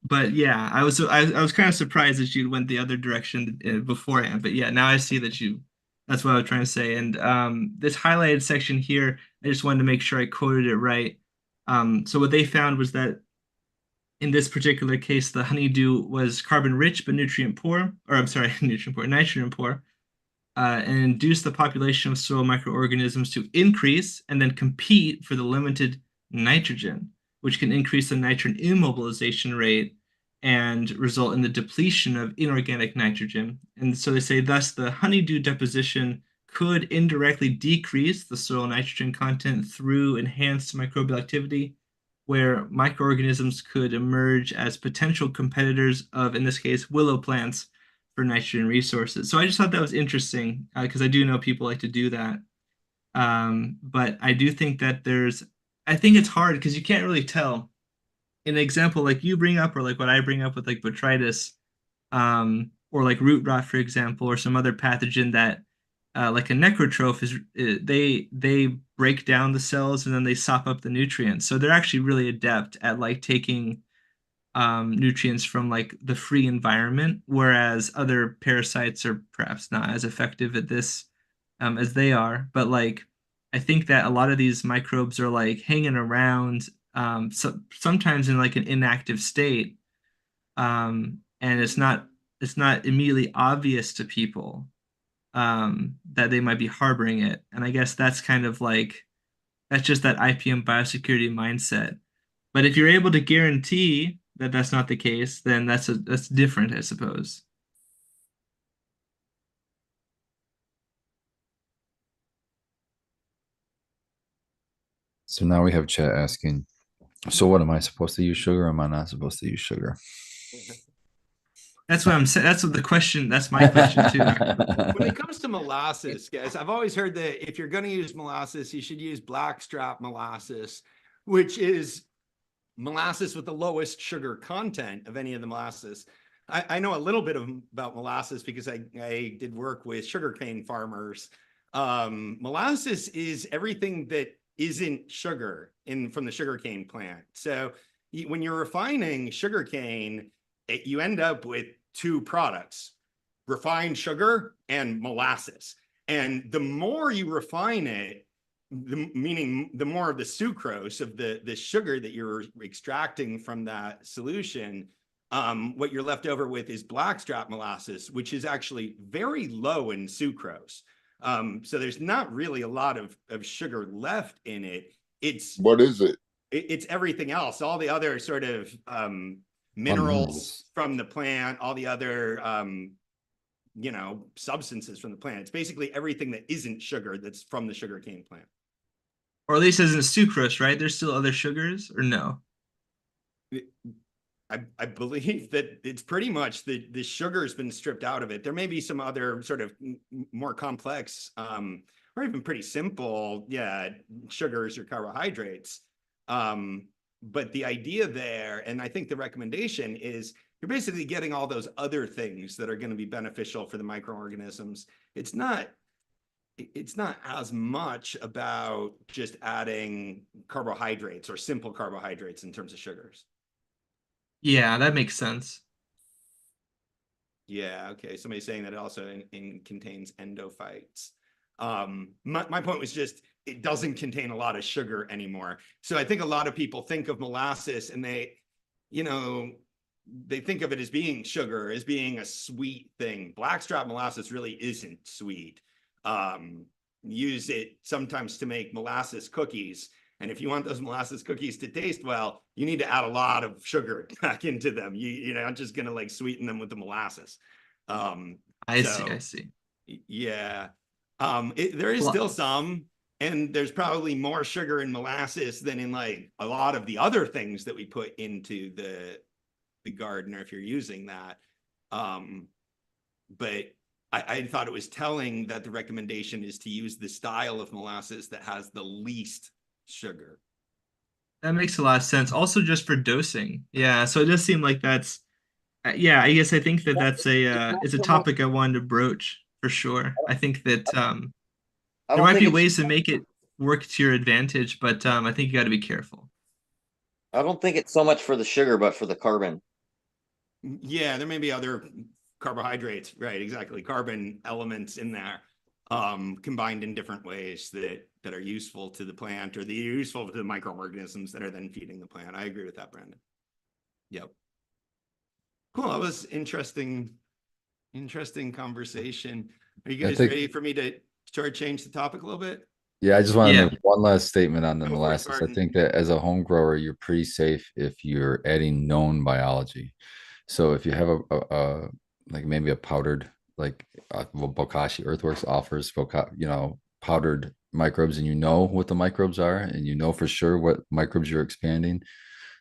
But yeah, I was kind of surprised that you went the other direction beforehand. But yeah, now I see that you That's what I was trying to say. And this highlighted section here, I just wanted to make sure I quoted it right. So what they found was that in this particular case, the honeydew was carbon rich but nutrient poor, or I'm sorry, nutrient poor, nitrogen poor, and induced the population of soil microorganisms to increase and then compete for the limited nitrogen, which can increase the nitrogen immobilization rate and result in the depletion of inorganic nitrogen. And so they say, thus, the honeydew deposition could indirectly decrease the soil nitrogen content through enhanced microbial activity, where microorganisms could emerge as potential competitors of, in this case, willow plants for nitrogen resources. So I just thought that was interesting because I do know people like to do that. But I do think that I think it's hard because you can't really tell. An example like you bring up, or like what I bring up with like botrytis, or like root rot, for example, or some other pathogen that, like a necrotroph they break down the cells and then they sop up the nutrients. So they're actually really adept at like taking nutrients from like the free environment, whereas other parasites are perhaps not as effective at this as they are. But like, I think that a lot of these microbes are like hanging around, sometimes in like an inactive state, and it's not immediately obvious to people that they might be harboring it. And I guess that's kind of like that's just that IPM biosecurity mindset. But if you're able to guarantee that that's not the case, then that's different, I suppose. So now we have chat asking, so what, am I supposed to use sugar or am I not supposed to use sugar? That's what I'm saying. That's what the question. That's my question too. When it comes to molasses, guys, I've always heard that if you're going to use molasses, you should use blackstrap molasses, which is molasses with the lowest sugar content of any of the molasses. I know a little bit about molasses because I did work with sugarcane farmers. Molasses is everything that isn't sugar from the sugarcane plant. So when you're refining sugarcane, you end up with two products: refined sugar and molasses. And the more you refine it, meaning the more of the sucrose of the sugar that you're extracting from that solution, what you're left over with is blackstrap molasses, which is actually very low in sucrose. So there's not really a lot of sugar left in it. What is it? It's everything else, all the other sort of minerals from the plant, all the other substances from the plant. It's basically everything that isn't sugar that's from the sugarcane plant. Or at least as in sucrose, right? There's still other sugars, or no? I believe that it's pretty much the sugar has been stripped out of it. There may be some other sort of more complex, or even pretty simple, sugars or carbohydrates. But the idea there, and I think the recommendation is, you're basically getting all those other things that are going to be beneficial for the microorganisms. It's not as much about just adding carbohydrates or simple carbohydrates in terms of sugars. Yeah, that makes sense. Yeah, okay. Somebody's saying that it also contains endophytes. My point was just, it doesn't contain a lot of sugar anymore. So I think a lot of people think of molasses and they think of it as being sugar, as being a sweet thing. Blackstrap molasses really isn't sweet. Use it sometimes to make molasses cookies. And if you want those molasses cookies to taste well, you need to add a lot of sugar back into them. You're not just going to like sweeten them with the molasses. I see. Yeah. There is still some, and there's probably more sugar in molasses than in like a lot of the other things that we put into the garden, or if you're using that. But I thought it was telling that the recommendation is to use the style of molasses that has the least sugar. That makes a lot of sense. Also, just for dosing. Yeah, so it does seem like that's yeah, I guess I think that that's it's a topic I wanted to broach for sure. I think that I there don't might think be it's ways to make it work to your advantage, but I think you got to be careful. I don't think it's so much for the sugar, but for the carbon. Yeah, there may be other carbohydrates, right? Exactly, carbon elements in there. combined in different ways that are useful to the plant, or that are useful to the microorganisms that are then feeding the plant. I agree with that, Brandon. Yep. Cool. That was interesting conversation. Are you I guys think- ready for me to sort of change the topic a little bit? Yeah, I just want to Yeah. make one last statement on the Go for it, molasses. I Spartan. think that as a home grower, you're pretty safe if you're adding known biology. So if you have a like maybe a powdered, like well, Bokashi Earthworks offers, powdered microbes, and you know what the microbes are, and you know for sure what microbes you're expanding,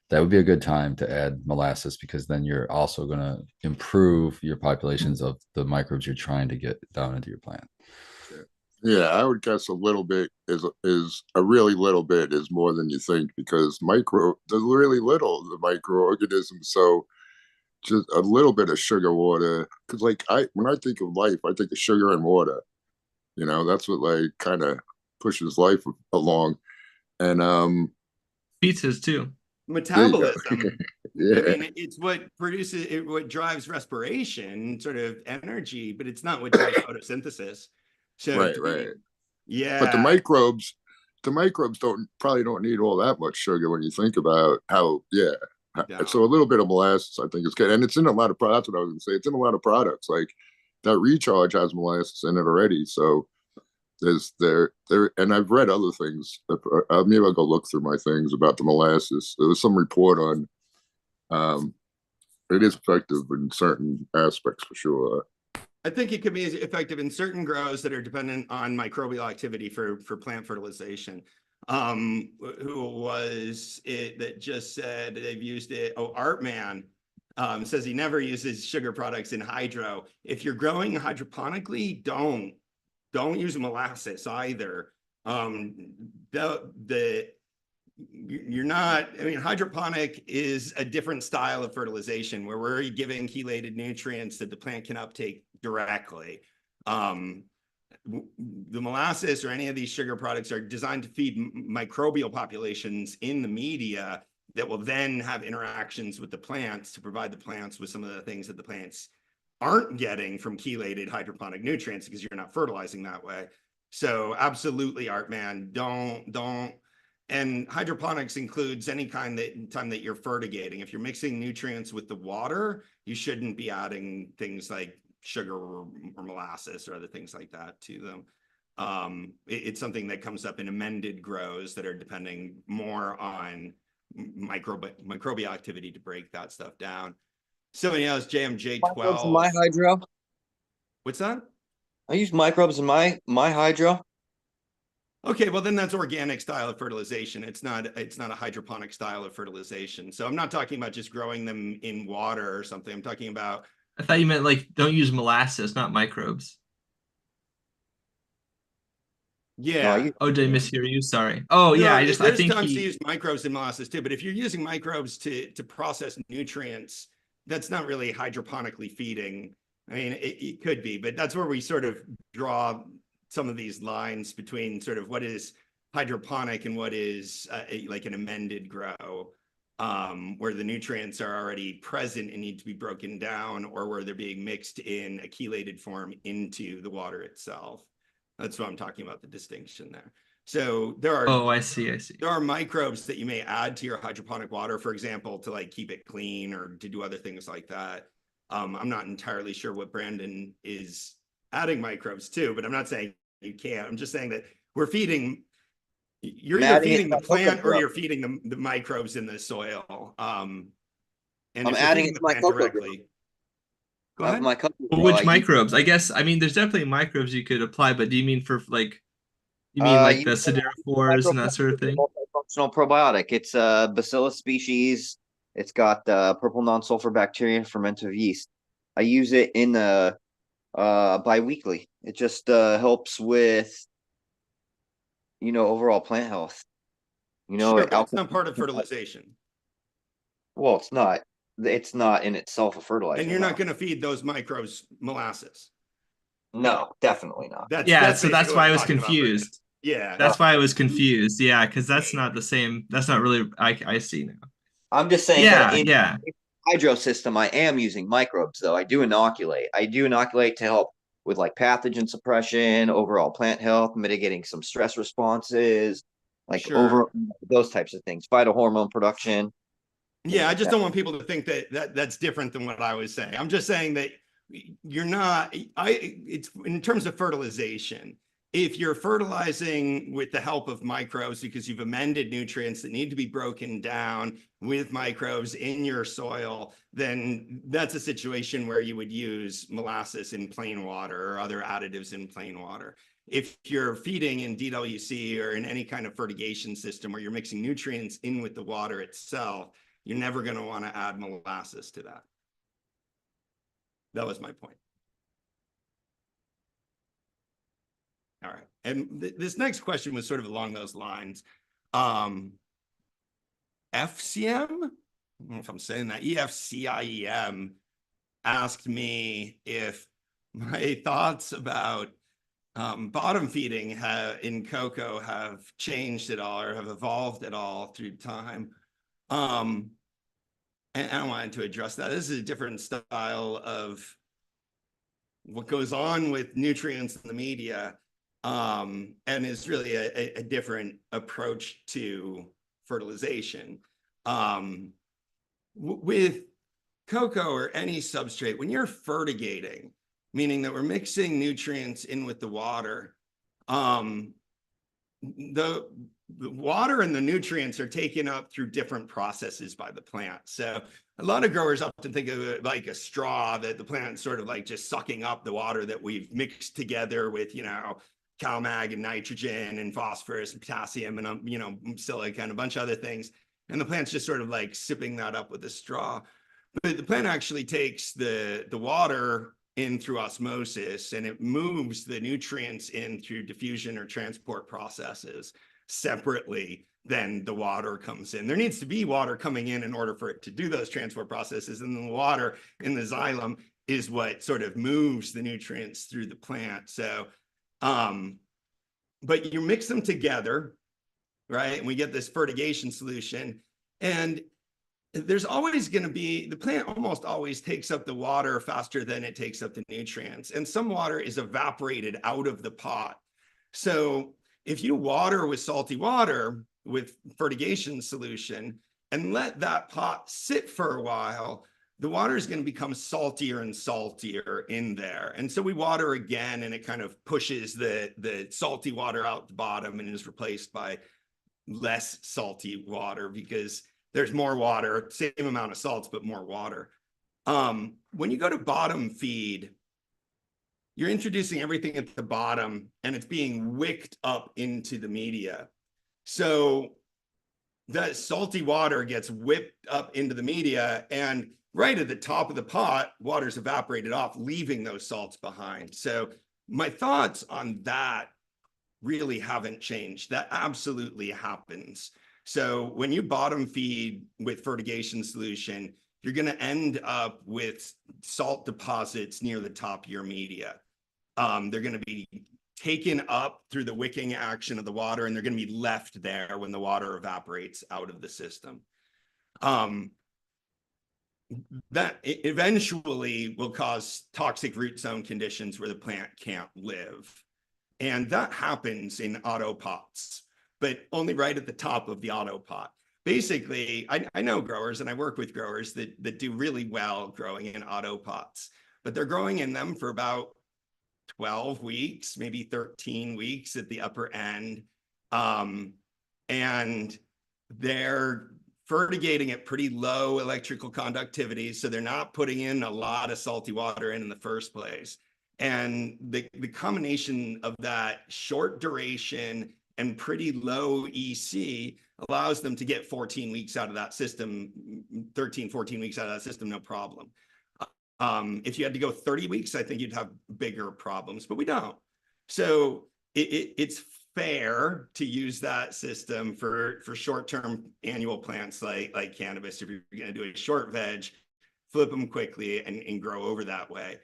that would be a good time to add molasses, because then you're also going to improve your populations of the microbes you're trying to get down into your plant. Yeah, I would guess a little bit is a really little bit is more than you think, because there's really little of the microorganisms. So just a little bit of sugar water, because like when I think of life, I think of sugar and water. That's what like kind of pushes life along. And Pizzas too. Metabolism. yeah, I mean, it's what produces it, what drives respiration, sort of energy, but it's not what drives photosynthesis. So right. Yeah. But the microbes probably don't need all that much sugar when you think about how, No. So a little bit of molasses, I think, is good, and it's in a lot of products. That's what I was going to say. It's in a lot of products. Like that recharge has molasses in it already. So there's and I've read other things. Maybe I'll go look through my things about the molasses. There was some report on it is effective in certain aspects for sure. I think it could be effective in certain grows that are dependent on microbial activity for plant fertilization. Who was it that just said they've used it? Oh, Artman says he never uses sugar products in hydro. If you're growing hydroponically, don't use molasses either. You're not, I mean, hydroponic is a different style of fertilization where we're giving chelated nutrients that the plant can uptake directly. The molasses or any of these sugar products are designed to feed microbial populations in the media that will then have interactions with the plants to provide the plants with some of the things that the plants aren't getting from chelated hydroponic nutrients, because you're not fertilizing that way. So absolutely, Artman, don't. And hydroponics includes any time that you're fertigating. If you're mixing nutrients with the water, you shouldn't be adding things like sugar or molasses or other things like that to them. It's something that comes up in amended grows that are depending more on microbial activity to break that stuff down. Somebody else, JMJ12. In my hydro. What's that? I use microbes in my hydro. Okay, well then that's organic style of fertilization. It's not a hydroponic style of fertilization. So I'm not talking about just growing them in water or something. I'm talking about. I thought you meant like don't use molasses, not microbes. Yeah. No, Oh, did I mishear you? Sorry. Oh, yeah. I There's think times to use microbes in molasses too, but if you're using microbes to process nutrients, that's not really hydroponically feeding. I mean, it could be, but that's where we sort of draw some of these lines between sort of what is hydroponic and what is like an amended grow, where the nutrients are already present and need to be broken down, or where they're being mixed in a chelated form into the water itself. That's what I'm talking about, the distinction there. So there are. Oh, I see. There are microbes that you may add to your hydroponic water, for example, to like keep it clean or to do other things like that. I'm not entirely sure what Brandon is adding microbes to, but I'm not saying you can't. I'm just saying that you're either feeding the plant or you're feeding the microbes in the soil. And I'm adding it to my coco directly. Go ahead. Which microbes? I guess, I mean, there's definitely microbes you could apply, but do you mean for like, you mean like the siderophores and that sort of thing? Multifunctional probiotic. It's a bacillus species. It's got purple non-sulfur bacteria and fermentive yeast. I use it in bi-weekly. It just helps with, overall plant health. Sure, but it's not part of fertilization. Well, it's not. It's not in itself a fertilizer. And you're not going to feed those microbes molasses. No, definitely not. So that's why I was confused. Yeah. That's why I was confused. Yeah, because that's not the same. That's not really, I see now. I'm just saying in hydro system, I am using microbes, though. I do inoculate. I do inoculate to help with like pathogen suppression, overall plant health, mitigating some stress responses, like Sure. over those types of things, phytohormone production. Yeah, I just don't want people to think that that's different than what I was saying. I'm just saying that you're not, it's in terms of fertilization. If you're fertilizing with the help of microbes because you've amended nutrients that need to be broken down with microbes in your soil, then that's a situation where you would use molasses in plain water or other additives in plain water. If you're feeding in DWC or in any kind of fertigation system where you're mixing nutrients in with the water itself, you're never going to want to add molasses to that. That was my point. All right. And this next question was sort of along those lines. FCM, I don't know if I'm saying that, EFCIEM asked me if my thoughts about bottom feeding in cocoa have changed at all or have evolved at all through time. And I wanted to address that. This is a different style of what goes on with nutrients in the media, and is really a different approach to fertilization. With cocoa or any substrate, when you're fertigating, meaning that we're mixing nutrients in with the water, the water and the nutrients are taken up through different processes by the plant. So a lot of growers often think of it like a straw, that the plant's sort of like just sucking up the water that we've mixed together with, CalMag and nitrogen and phosphorus and potassium and, silica and a bunch of other things. And the plant's just sort of like sipping that up with a straw. But the plant actually takes the water in through osmosis, and it moves the nutrients in through diffusion or transport processes separately than the water comes in. There needs to be water coming in order for it to do those transport processes, and then the water in the xylem is what sort of moves the nutrients through the plant. So, but you mix them together, right? And we get this fertigation solution, and there's always going to be, the plant almost always takes up the water faster than it takes up the nutrients. And some water is evaporated out of the pot. So if you water with salty water with fertigation solution and let that pot sit for a while, the water is going to become saltier and saltier in there. And so we water again, and it kind of pushes the salty water out the bottom and is replaced by less salty water because there's more water, same amount of salts, but more water. When you go to bottom feed, you're introducing everything at the bottom and it's being wicked up into the media. So that salty water gets whipped up into the media, and right at the top of the pot, water's evaporated off, leaving those salts behind. So my thoughts on that really haven't changed. That absolutely happens. So when you bottom feed with fertigation solution, you're going to end up with salt deposits near the top of your media. They're going to be taken up through the wicking action of the water, and they're going to be left there when the water evaporates out of the system. That eventually will cause toxic root zone conditions where the plant can't live. And that happens in autopots, but only right at the top of the autopot. Basically, I know growers, and I work with growers that do really well growing in autopots, but they're growing in them for about 12 weeks, maybe 13 weeks at the upper end. And they're fertigating at pretty low electrical conductivity, so they're not putting in a lot of salty water in the first place. And the combination of that short duration and pretty low EC allows them to get 14 weeks out of that system, 13, 14 weeks out of that system, no problem. If you had to go 30 weeks, I think you'd have bigger problems, but we don't. So it's fair to use that system for short-term annual plants like cannabis. If you're going to do a short veg, flip them quickly and grow over that way.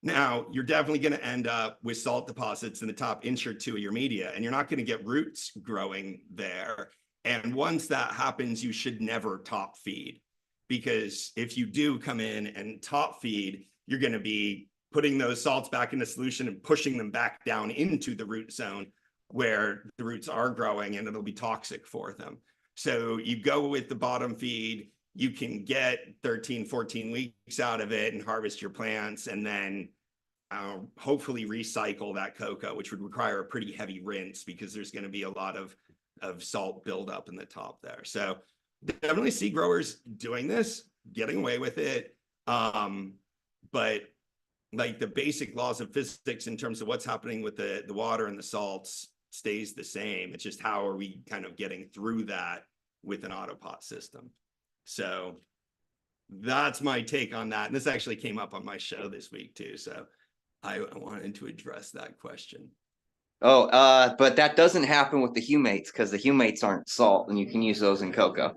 Now, you're definitely going to end up with salt deposits in the top inch or two of your media, and you're not going to get roots growing there. And once that happens, you should never top feed, because if you do come in and top feed, you're going to be putting those salts back into solution and pushing them back down into the root zone where the roots are growing, and it'll be toxic for them. So you go with the bottom feed, you can get 13, 14 weeks out of it and harvest your plants, and then hopefully recycle that coco, which would require a pretty heavy rinse because there's going to be a lot of salt buildup in the top there. So definitely see growers doing this, getting away with it. But like the basic laws of physics in terms of what's happening with the water and the salts stays the same. It's just how are we kind of getting through that with an Autopot system. So that's my take on that. And this actually came up on my show this week too. So I wanted to address that question. Oh, but that doesn't happen with the humates because the humates aren't salt, and you can use those in coco,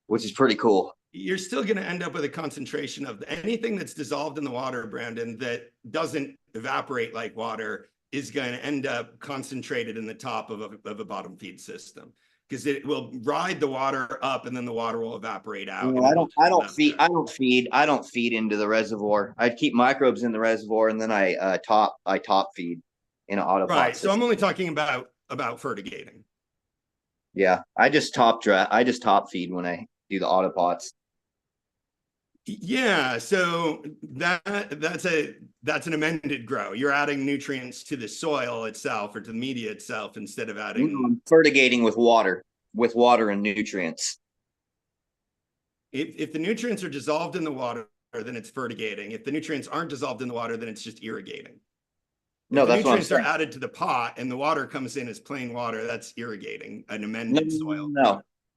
which is pretty cool. You're still going to end up with a concentration of anything that's dissolved in the water, Brandon, that doesn't evaporate like water is going to end up concentrated in the top of a bottom feed system, because it will ride the water up and then the water will evaporate out. No, I don't feed into the reservoir. I keep microbes in the reservoir, and then I top feed in an Autopot Right. system. So I'm only talking about fertigating. Yeah, I just top feed when I do the Autopots. Yeah, so that's an amended grow. You're adding nutrients to the soil itself or to the media itself instead of adding. I'm fertigating with water and nutrients. If the nutrients are dissolved in the water, then it's fertigating. If the nutrients aren't dissolved in the water, then it's just irrigating. No, if the that's what I'm nutrients are saying. added to the pot and the water comes in as plain water, that's irrigating an amended soil.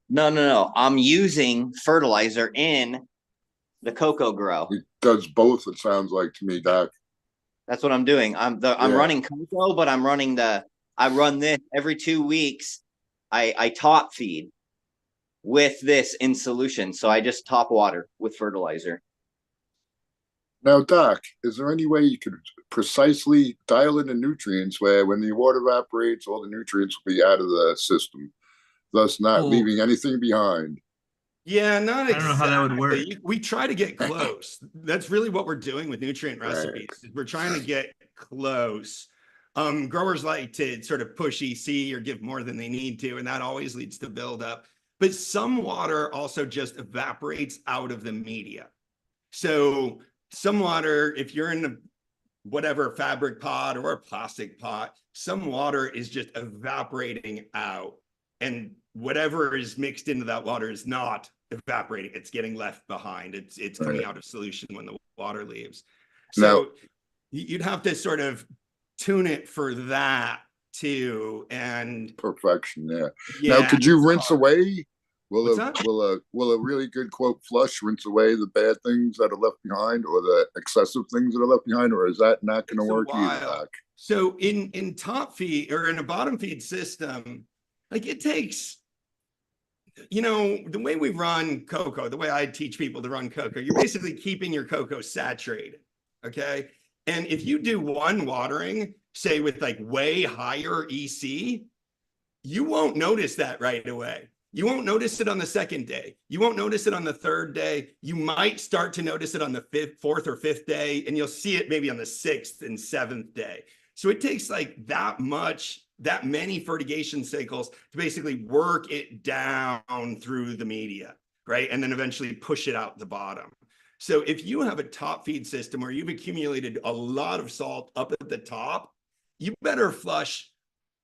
No. I'm using fertilizer in the coco grow. It does both, it sounds like to me, Doc. That's what I'm doing. I'm running coco, but I run this every 2 weeks. I top feed with this in solution. So I just top water with fertilizer. Now, Doc, is there any way you could precisely dial in the nutrients where when the water evaporates, all the nutrients will be out of the system, thus not leaving anything behind? Yeah, not exactly. I don't know how that would work. We try to get close. That's really what we're doing with nutrient recipes. Right. We're trying to get close. Growers like to sort of push EC or give more than they need to, and that always leads to buildup. But some water also just evaporates out of the media. So some water, if you're in a whatever fabric pot or a plastic pot, some water is just evaporating out, and whatever is mixed into that water is not evaporating. It's getting left behind. It's coming out of solution when the water leaves. So you'd have to sort of tune it for that too. And perfection. Yeah. Now, could you rinse away? Will a really good quote flush rinse away the bad things that are left behind, or the excessive things that are left behind, or is that not going to work either, Doc? So in top feed or in a bottom feed system, like it takes, the way we run coco, the way I teach people to run coco, you're basically keeping your coco saturated. Okay. And if you do one watering, say with like way higher EC, you won't notice that right away. You won't notice it on the second day. You won't notice it on the third day. You might start to notice it on the fourth or fifth day, and you'll see it maybe on the sixth and seventh day. So it takes like that many fertigation cycles to basically work it down through the media, right? And then eventually push it out the bottom. So if you have a top feed system where you've accumulated a lot of salt up at the top, you better flush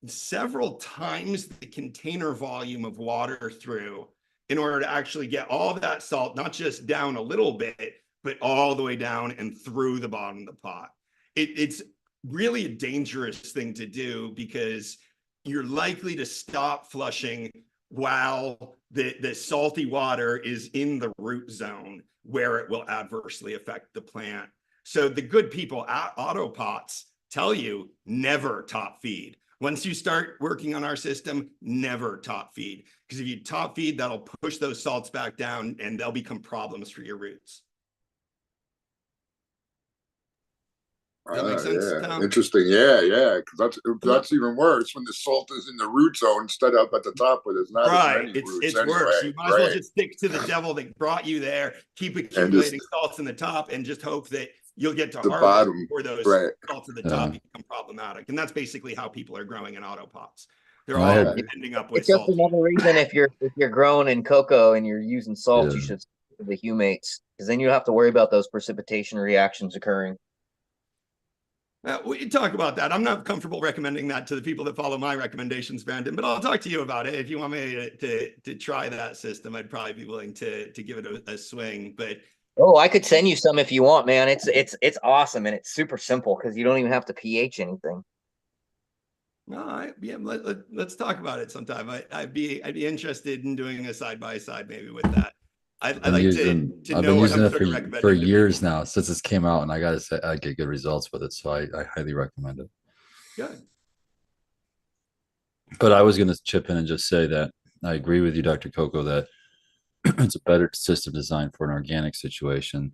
several times the container volume of water through in order to actually get all that salt, not just down a little bit, but all the way down and through the bottom of the pot. It's really a dangerous thing to do because you're likely to stop flushing while the salty water is in the root zone where it will adversely affect the plant. So the good people at Autopots tell you never top feed. Once you start working on our system, never top feed. Because if you top feed, that'll push those salts back down and they'll become problems for your roots. Does that make sense, Yeah, Tom? interesting. Yeah, because that's even worse when the salt is in the root zone instead of at the top where there's not as Right. many roots It's worse. anyway. You might as well just stick to the devil that brought you there, keep And just accumulating salts in the top, and just hope that you'll get to the harvest bottom, before those right? salts at the Yeah. top become problematic. And that's basically how people are growing in autopots. They're I all had- ending up with It's just salt. another reason if you're growing in cocoa and you're using salt, you Yeah. should stick to the humates because then you don't have to worry about those precipitation reactions occurring. We can talk about that. I'm not comfortable recommending that to the people that follow my recommendations, Brandon, but I'll talk to you about it. If you want me to try that system, I'd probably be willing to give it a swing. But Oh, I could send you some if you want, man. It's awesome and it's super simple because you don't even have to pH anything. all right, yeah, let's talk about it sometime. I'd be interested in doing a side by side maybe with that. I'd I've like been to using know what I'm it sort of recommending for to years people. now since this came out, and I gotta say I get good results with it, so I highly recommend it. Good. But I was gonna chip in and just say that I agree with you, Dr. Coco, that it's a better system design for an organic situation,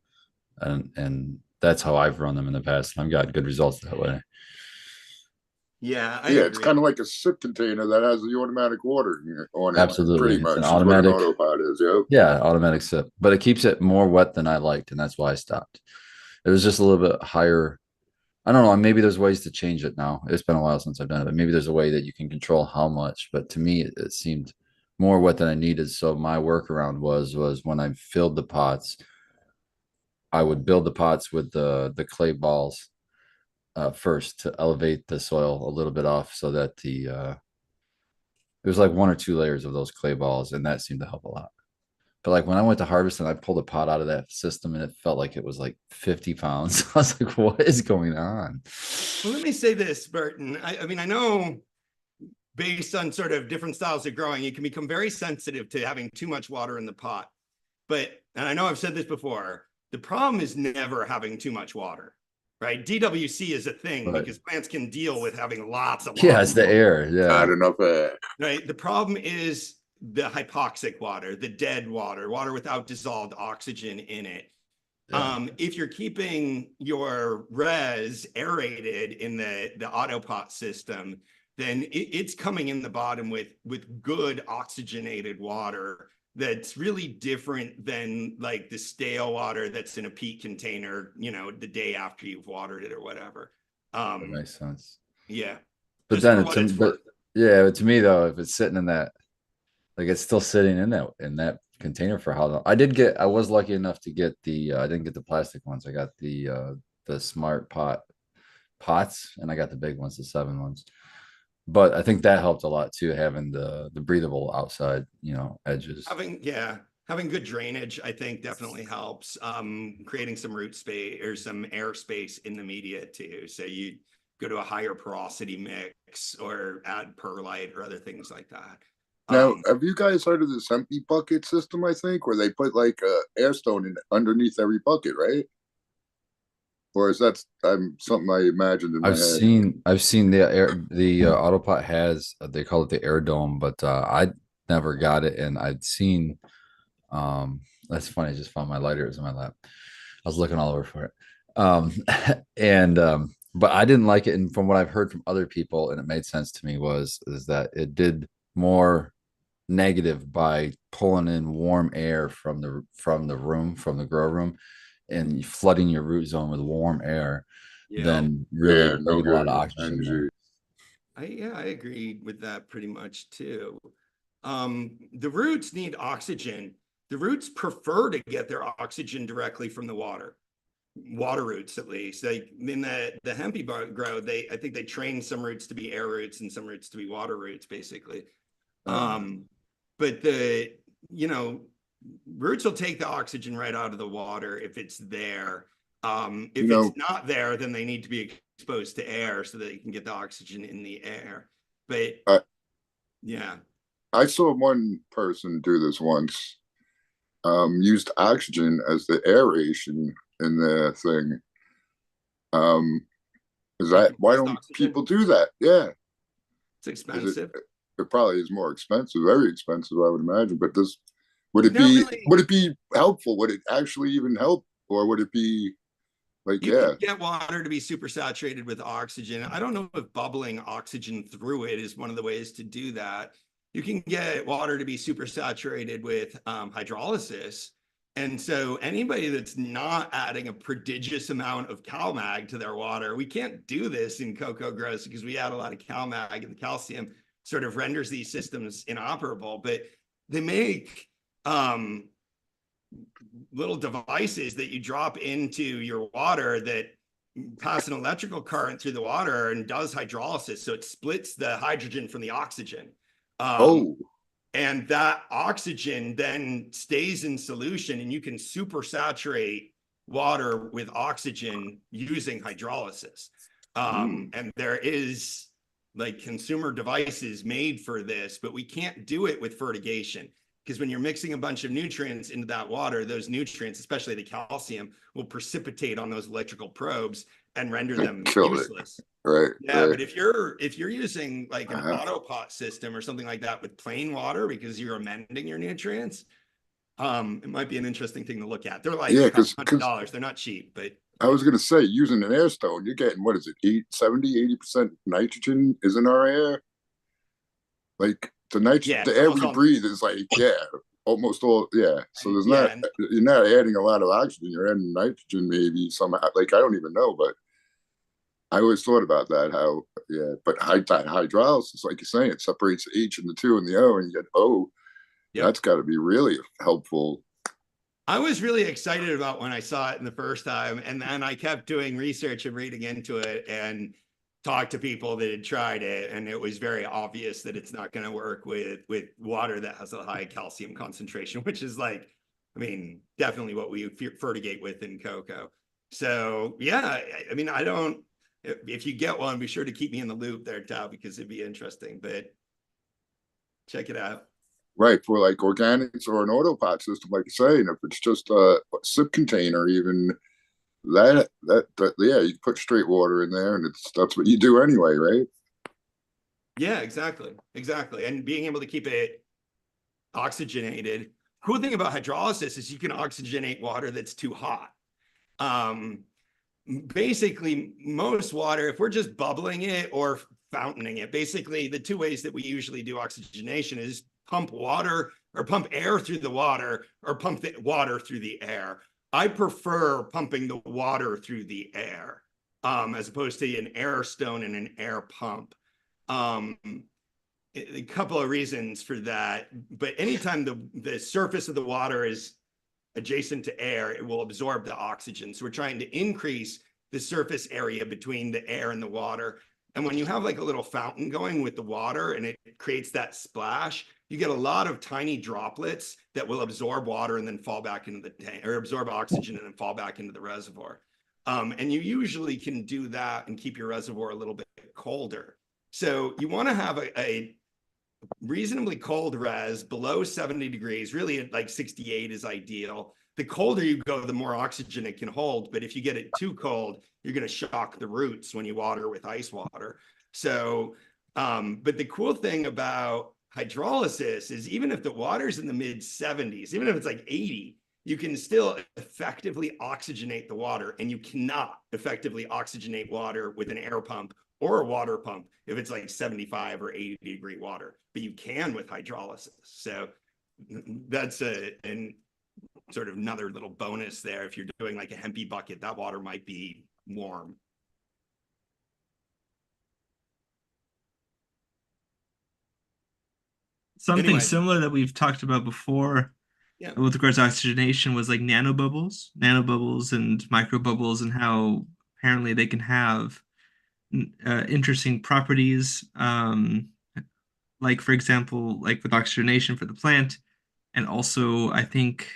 and that's how I've run them in the past, and I've got good results that way. Yeah, I Yeah, agree. it's kind of like a sip container that has the automatic water on it. Absolutely. Pretty It's much an is what an automatic- Autopot is. Yep. Yeah, automatic sip, but it keeps it more wet than I liked, and that's why I stopped. It was just a little bit higher. I don't know. Maybe there's ways to change it now. It's been a while since I've done it, but maybe there's a way that you can control how much. But to me, it seemed more wet than I needed. So my workaround was when I filled the pots, I would build the pots with the clay balls first to elevate the soil a little bit off, so that there's like 1 or 2 layers of those clay balls, and that seemed to help a lot. But like when I went to harvest and I pulled a pot out of that system and it felt like it was like 50 pounds. I was like, what is going on? Well, let me say this, Burton. I mean, I know based on sort of different styles of growing, you can become very sensitive to having too much water in the pot. But, and I know I've said this before, the problem is never having too much water, right? DWC is a thing Right. because plants can deal with having lots of water. Yeah, it's the air. Not Yeah. enough air. Right. The problem is the hypoxic water, the dead water, water without dissolved oxygen in it. Yeah. If you're keeping your res aerated in the Autopot system, then it's coming in the bottom with good oxygenated water that's really different than like the stale water that's in a peat container, you know, the day after you've watered it or whatever. That makes sense. Yeah. But Just then for it's what it's but worth. yeah, but to me though, if it's sitting in that, like it's still sitting in that container for how long? I was lucky enough to get I didn't get the plastic ones. I got the smart pots, and I got the big ones, the 7 ones. But I think that helped a lot too, having the breathable outside, edges. Having good drainage, I think definitely helps. Creating some root space or some air space in the media too. So you go to a higher porosity mix or add perlite or other things like that. Now, have you guys heard of this empty bucket system? I think where they put like a air stone in underneath every bucket, right? Or is that something I imagined in my head? I've seen the Autopot has, they call it the air dome, but I never got it, and I'd seen. That's funny. I just found my lighter. It was in my lap. I was looking all over for it. But I didn't like it. And from what I've heard from other people, and it made sense to me, is that it did more negative by pulling in warm air from the grow room, and flooding your root zone with warm air than really getting a lot of oxygen there. I agree with that pretty much too. The roots need oxygen. The roots prefer to get their oxygen directly from the water roots, at least. Like in the hempy grow, I think they train some roots to be air roots and some roots to be water roots, basically. But roots will take the oxygen right out of the water if it's there. If it's not there, then they need to be exposed to air so that they can get the oxygen in the air. But yeah. I saw one person do this once. Used oxygen as the aeration in the thing. Why don't people do that? Yeah. It's expensive. It probably is more expensive, very expensive, I would imagine. But would it be helpful? Would it actually even help? Or would it be Like, You yeah, can get water to be supersaturated with oxygen. I don't know if bubbling oxygen through it is one of the ways to do that. You can get water to be supersaturated with hydrolysis. And so anybody that's not adding a prodigious amount of CalMag to their water, we can't do this in cocoa grows because we add a lot of CalMag, and the calcium sort of renders these systems inoperable. But they make little devices that you drop into your water that pass an electrical current through the water and does hydrolysis. So it splits the hydrogen from the oxygen. oh, And that oxygen then stays in solution, and you can supersaturate water with oxygen using hydrolysis. And there is like consumer devices made for this, but we can't do it with fertigation, because when you're mixing a bunch of nutrients into that water, those nutrients, especially the calcium, will precipitate on those electrical probes and render them kill it. useless. Right, Yeah, right. but if you're using like an Uh-huh. Autopot system or something like that with plain water because you're amending your nutrients, it might be an interesting thing to look at. They're like Yeah, a couple because $100. They're not cheap, but I was gonna say, using an air stone, you're getting, what is it, 80% nitrogen is in our air. Like the yeah, the it's air almost we all, breathe is like, yeah, almost all, yeah. So there's yeah, not, you're not adding a lot of oxygen, you're adding nitrogen maybe somehow. Like, I don't even know, but I always thought about that, how, yeah, but hydrolysis, like you're saying, it separates the H and the 2 and the O, and you get O. yep. That's got to be really helpful. I was really excited about when I saw it in the first time, and then I kept doing research and reading into it and talked to people that had tried it, and it was very obvious that it's not going to work with water that has a high calcium concentration, which is like, I mean, definitely what we fertigate with in cocoa. So yeah, I mean, I don't. If you get one, be sure to keep me in the loop there, Tao, because it'd be interesting. But check it out. Right, for like organics or an autopot system, like you're saying, if it's just a sip container, even that yeah, you put straight water in there, and that's what you do anyway, right? Yeah, exactly. And being able to keep it oxygenated. Cool thing about hydrolysis is you can oxygenate water that's too hot. Um, Basically, most water, if we're just bubbling it or fountaining it, basically the two ways that we usually do oxygenation is pump water or pump air through the water or pump the water through the air. I prefer pumping the water through the air as opposed to an air stone and an air pump. Um, a couple of reasons for that, but anytime the surface of the water is adjacent to air, it will absorb the oxygen. So we're trying to increase the surface area between the air and the water. And when you have like a little fountain going with the water and it creates that splash, you get a lot of tiny droplets that will absorb water and then fall back into the tank, or absorb oxygen and then fall back into the reservoir. And you usually can do that and keep your reservoir a little bit colder. So you want to have a reasonably cold res below 70 degrees, really like 68 is ideal. The colder you go, the more oxygen it can hold. But if you get it too cold, you're going to shock the roots when you water with ice water. So, but the cool thing about hydrolysis is even if the water's in the mid 70s, even if it's like 80, you can still effectively oxygenate the water, and you cannot effectively oxygenate water with an air pump or a water pump if it's like 75 or 80-degree water, but you can with hydrolysis. So that's an sort of another little bonus there. If you're doing like a hempy bucket, that water might be warm. Something Anyway, similar that we've talked about before yeah. with regards to oxygenation was like nanobubbles and microbubbles, and how apparently they can have interesting properties. Like for example, like with oxygenation for the plant, and also I think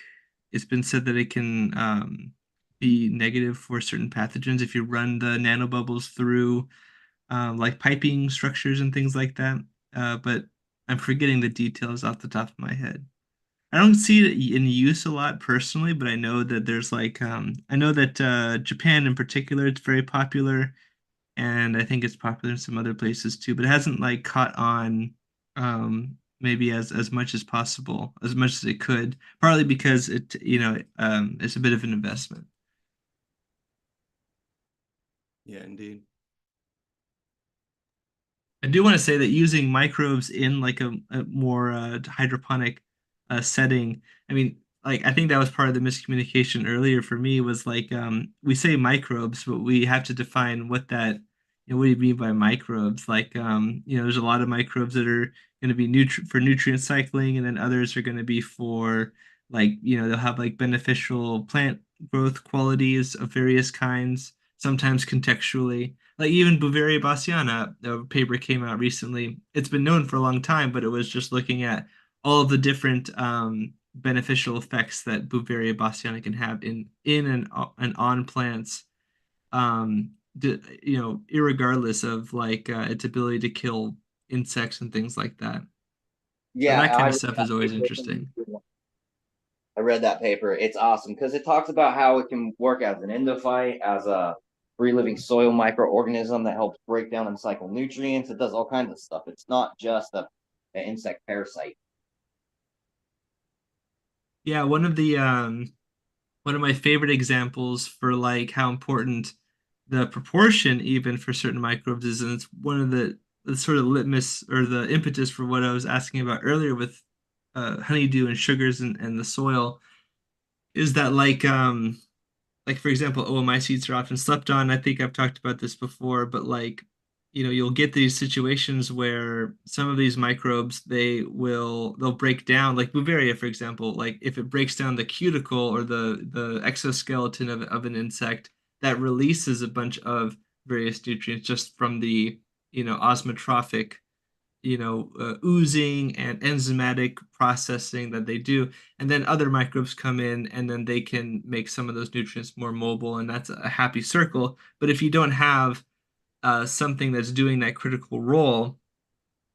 it's been said that it can be negative for certain pathogens if you run the nanobubbles through like piping structures and things like that. But I'm forgetting the details off the top of my head. I don't see it in use a lot personally, but I know that there's like I know that Japan in particular, it's very popular, and I think it's popular in some other places too, but it hasn't like caught on maybe as much as possible, as much as it could, partly because it it's a bit of an investment. Yeah, indeed. I do want to say that using microbes in like a more hydroponic setting, I mean, like I think that was part of the miscommunication earlier for me was like we say microbes, but we have to define what that, what do you mean by microbes? Like there's a lot of microbes that are going to be for nutrient cycling, and then others are going to be for like they'll have like beneficial plant growth qualities of various kinds, sometimes contextually. Like even Bouveria bassiana, a paper came out recently. It's been known for a long time, but it was just looking at all of the different beneficial effects that Bouveria bassiana can have in and on plants, irregardless of like its ability to kill insects and things like that. So Yeah, that I kind of read stuff that is always paper. interesting. I read that paper. It's awesome because it talks about how it can work as an endophyte, as a free living soil microorganism that helps break down and cycle nutrients. It does all kinds of stuff. It's not just an insect parasite. Yeah, one of my favorite examples for like how important the proportion even for certain microbes is, and it's one of the sort of litmus or the impetus for what I was asking about earlier with honeydew and sugars and the soil, is that like for example, oomycetes are often slept on. I think I've talked about this before, but like, you'll get these situations where some of these microbes they'll break down, like Bouveria, for example, like if it breaks down the cuticle or the exoskeleton of an insect, that releases a bunch of various nutrients just from the, osmotropic oozing and enzymatic processing that they do. And then other microbes come in and then they can make some of those nutrients more mobile. And that's a happy circle. But if you don't have something that's doing that critical role,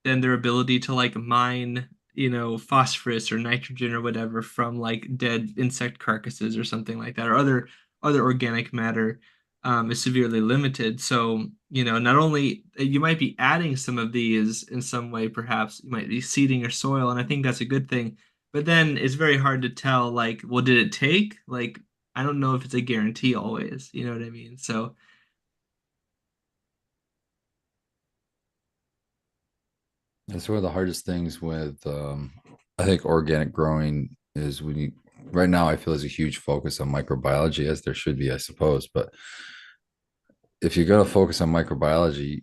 then their ability to like mine, phosphorus or nitrogen or whatever from like dead insect carcasses or something like that, or other organic matter, is severely limited. So, not only you might be adding some of these in some way, perhaps you might be seeding your soil, and I think that's a good thing. But then it's very hard to tell, like, well, did it take? Like, I don't know if it's a guarantee always. You know what I mean? So That's one of the hardest things with, I think, organic growing is when you, right now, I feel there's a huge focus on microbiology, as there should be, I suppose. But if you're going to focus on microbiology,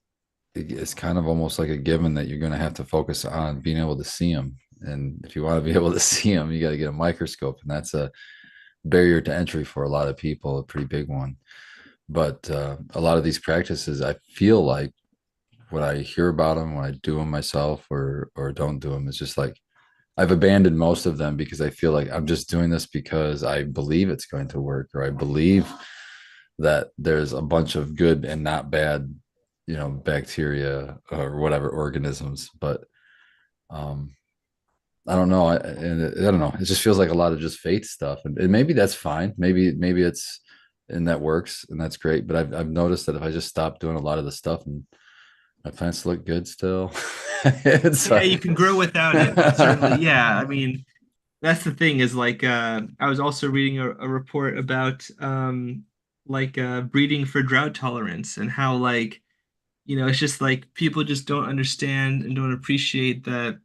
it's kind of almost like a given that you're going to have to focus on being able to see them. And if you want to be able to see them, you got to get a microscope. And that's a barrier to entry for a lot of people, a pretty big one. But a lot of these practices, I feel like when I hear about them, when I do them myself or don't do them, it's just like I've abandoned most of them because I feel like I'm just doing this because I believe it's going to work, or I believe that there's a bunch of good and not bad, bacteria or whatever organisms. But um, I don't know. I don't know. It just feels like a lot of just faith stuff, and maybe that's fine. Maybe it's and that works and that's great. But I've noticed that if I just stop doing a lot of the stuff and my plants look good still. It's yeah, you like can grow without it, but certainly, yeah. I mean, that's the thing is like I was also reading a report about like breeding for drought tolerance and how like it's just like people just don't understand and don't appreciate that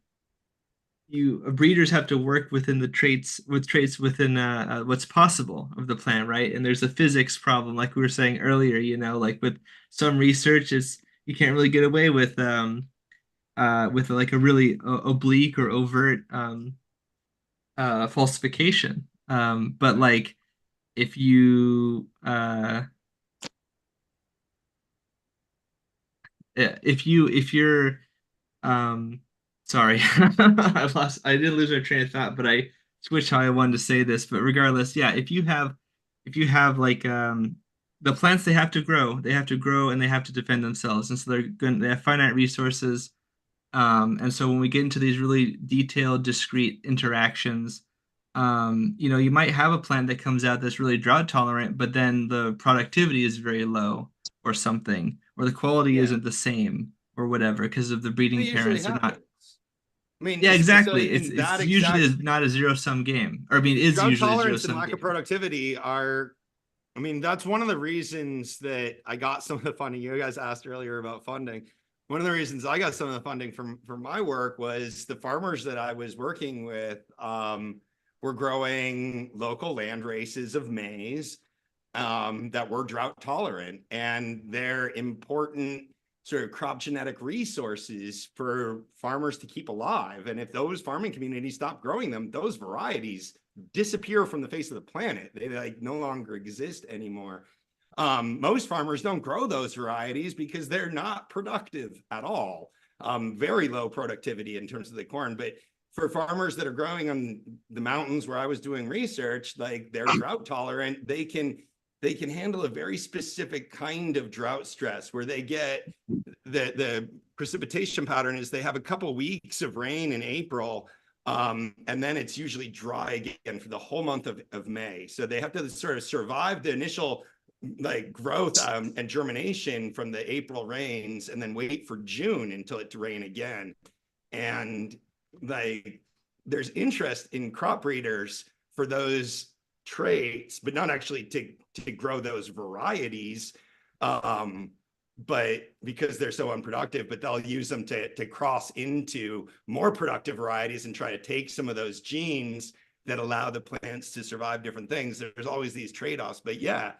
breeders have to work within the traits within what's possible of the plant, right? And there's a physics problem like we were saying earlier, like with some research it's you can't really get away with like a really oblique or overt falsification. But like if you if you're sorry, I did lose my train of thought, but I switched how I wanted to say this. But regardless, yeah, if you have like the plants they have to grow and they have to defend themselves. And so they have finite resources. And so when we get into these really detailed, discrete interactions, you might have a plant that comes out that's really drought tolerant, but then the productivity is very low or something, or the quality Yeah, isn't the same or whatever because of the it breeding usually parents are not. happens. I mean, Yeah, so exactly. It's in it's that usually exact not a zero sum game, or I mean, is drought usually a zero tolerance and sum lack of game. productivity are I mean, that's one of the reasons that I got some of the funding. You guys asked earlier about funding. One of the reasons I got some of the funding from my work was the farmers that I was working with were growing local land races of maize that were drought tolerant, and they're important sort of crop genetic resources for farmers to keep alive. And if those farming communities stop growing them, those varieties disappear from the face of the planet. They like no longer exist anymore. Most farmers don't grow those varieties because they're not productive at all. Very low productivity in terms of the corn. But for farmers that are growing on the mountains where I was doing research, like they're drought tolerant, they can handle a very specific kind of drought stress where they get the precipitation pattern is they have a couple weeks of rain in April, and then it's usually dry again for the whole month of May. So they have to sort of survive the initial like growth and germination from the April rains, and then wait for June until it to rain again. And like there's interest in crop breeders for those traits, but not actually to grow those varieties, but because they're so unproductive, but they'll use them to cross into more productive varieties and try to take some of those genes that allow the plants to survive different things. There's always these trade-offs, but yeah,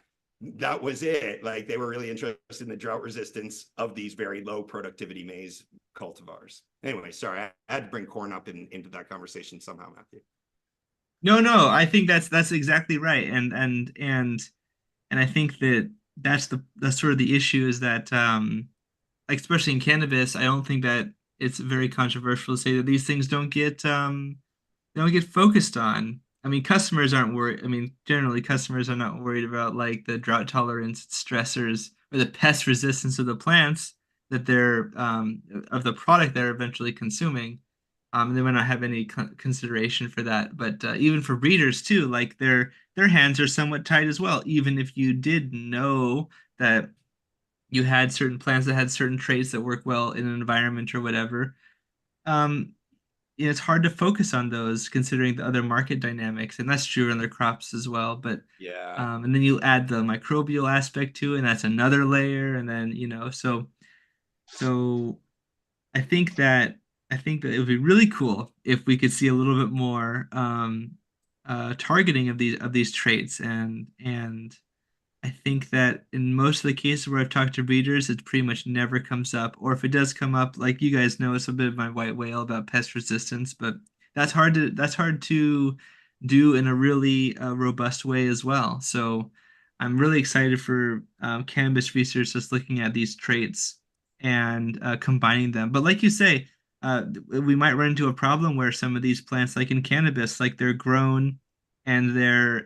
that was it. Like they were really interested in the drought resistance of these very low productivity maize cultivars. Anyway, sorry, I had to bring corn up into that conversation somehow, Matthew. No, I think that's exactly right, and I think that's sort of the issue is that like especially in cannabis, I don't think that it's very controversial to say that these things don't get focused on. I mean, customers aren't worried. I mean, generally, customers are not worried about like the drought tolerance stressors or the pest resistance of the plants that they're of the product they're eventually consuming. They might not have any consideration for that. But even for breeders too, like their hands are somewhat tied as well. Even if you did know that you had certain plants that had certain traits that work well in an environment or whatever, um, it's hard to focus on those considering the other market dynamics, and that's true in their crops as well. But Yeah. and then you add the microbial aspect to it, and that's another layer, and then so I think that it would be really cool if we could see a little bit more targeting of these traits, and I think that in most of the cases where I've talked to breeders, it pretty much never comes up. Or if it does come up, like you guys know, it's a bit of my white whale about pest resistance, but that's hard to do in a really robust way as well. So I'm really excited for cannabis research that's looking at these traits and combining them. But like you say, we might run into a problem where some of these plants, like in cannabis, like they're grown and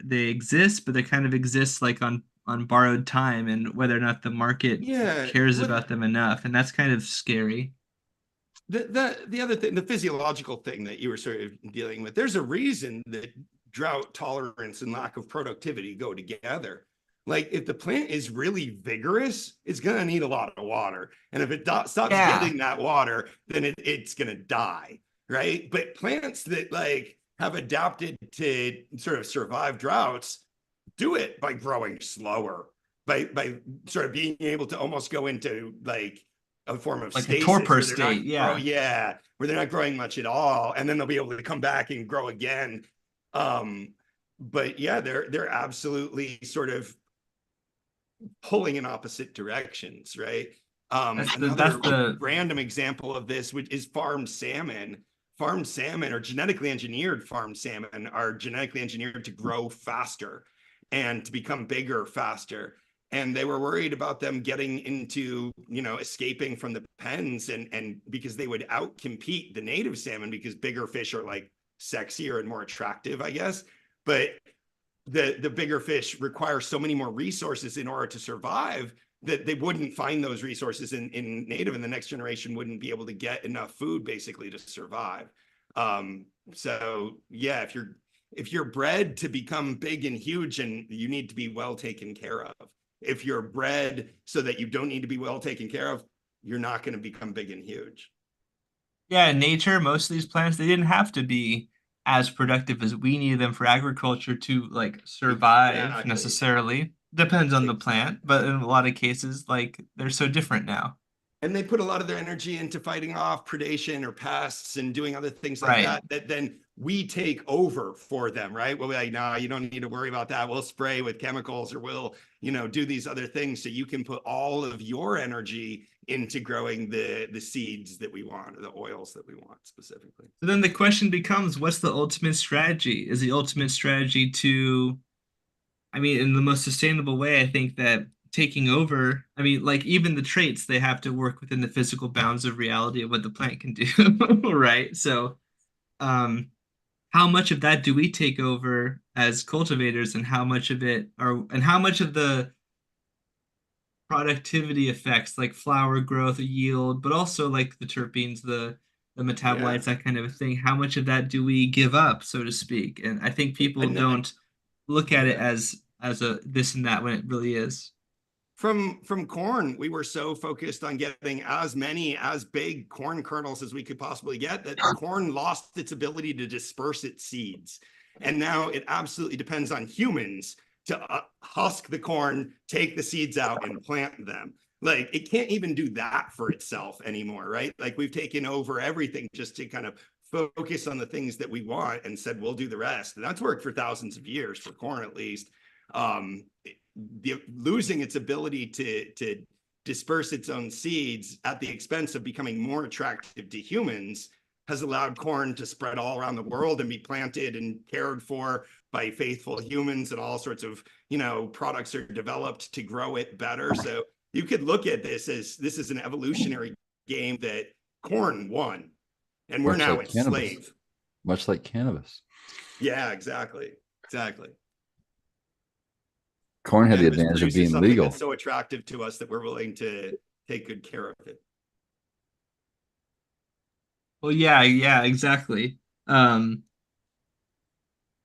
they exist, but they kind of exist like on borrowed time and whether or not the market Yeah. cares Well, about them enough, and that's kind of scary. the other thing, the physiological thing that you were sort of dealing with, there's a reason that drought tolerance and lack of productivity go together. Like if the plant is really vigorous, it's going to need a lot of water. And if it stops getting that water, then it's going to die. Right. But plants that like have adapted to sort of survive droughts do it by growing slower, by sort of being able to almost go into like a form of Like a stasis torpor where they're not state, yeah. where they're not growing much at all, and then they'll be able to come back and grow again. But yeah, they're absolutely sort of pulling in opposite directions, right? That's Another the random example of this, which is farmed salmon. Farmed salmon or genetically engineered farmed salmon are genetically engineered to grow faster and to become bigger faster. And they were worried about them getting into, escaping from the pens and because they would outcompete the native salmon because bigger fish are like sexier and more attractive, I guess. But the bigger fish require so many more resources in order to survive that they wouldn't find those resources in native, and the next generation wouldn't be able to get enough food basically to survive. So yeah, if you're bred to become big and huge, and you need to be well taken care of. If you're bred so that you don't need to be well taken care of, you're not going to become big and huge. yeah, in nature, most of these plants they didn't have to be as productive as we need them for agriculture to like survive Exactly. necessarily. depends on the plant, but in a lot of cases, like they're so different now. And they put a lot of their energy into fighting off predation or pests and doing other things like Right. that then we take over for them, right? We'll be like, nah, you don't need to worry about that. We'll spray with chemicals or we'll, do these other things so you can put all of your energy into growing the seeds that we want, or the oils that we want specifically. So then the question becomes, what's the ultimate strategy? Is the ultimate strategy to, I mean, in the most sustainable way, I think that taking over, I mean, like even the traits, they have to work within the physical bounds of reality of what the plant can do, right? So, um, how much of that do we take over as cultivators, and how much of it are, and how much of the productivity effects, like flower growth, yield, but also like the terpenes, the Yeah. metabolites, that kind of a thing. How much of that do we give up, so to speak? And I think people And don't look at it yeah. as a this and that when it really is. From corn, we were so focused on getting as big corn kernels as we could possibly get that corn lost its ability to disperse its seeds. And now it absolutely depends on humans to husk the corn, take the seeds out, and plant them. Like it can't even do that for itself anymore, right? Like we've taken over everything just to kind of focus on the things that we want and said we'll do the rest. And that's worked for thousands of years for corn, at least. Losing its ability to disperse its own seeds at the expense of becoming more attractive to humans has allowed corn to spread all around the world and be planted and cared for by faithful humans, and all sorts of products are developed to grow it better. So you could look at this as an evolutionary game that corn won, and we're Much now like its cannabis. slave. Much like cannabis. Yeah, exactly. Corn had the Cannabis advantage of produces being something legal. that's so attractive to us that we're willing to take good care of it. Well, yeah, exactly. Um,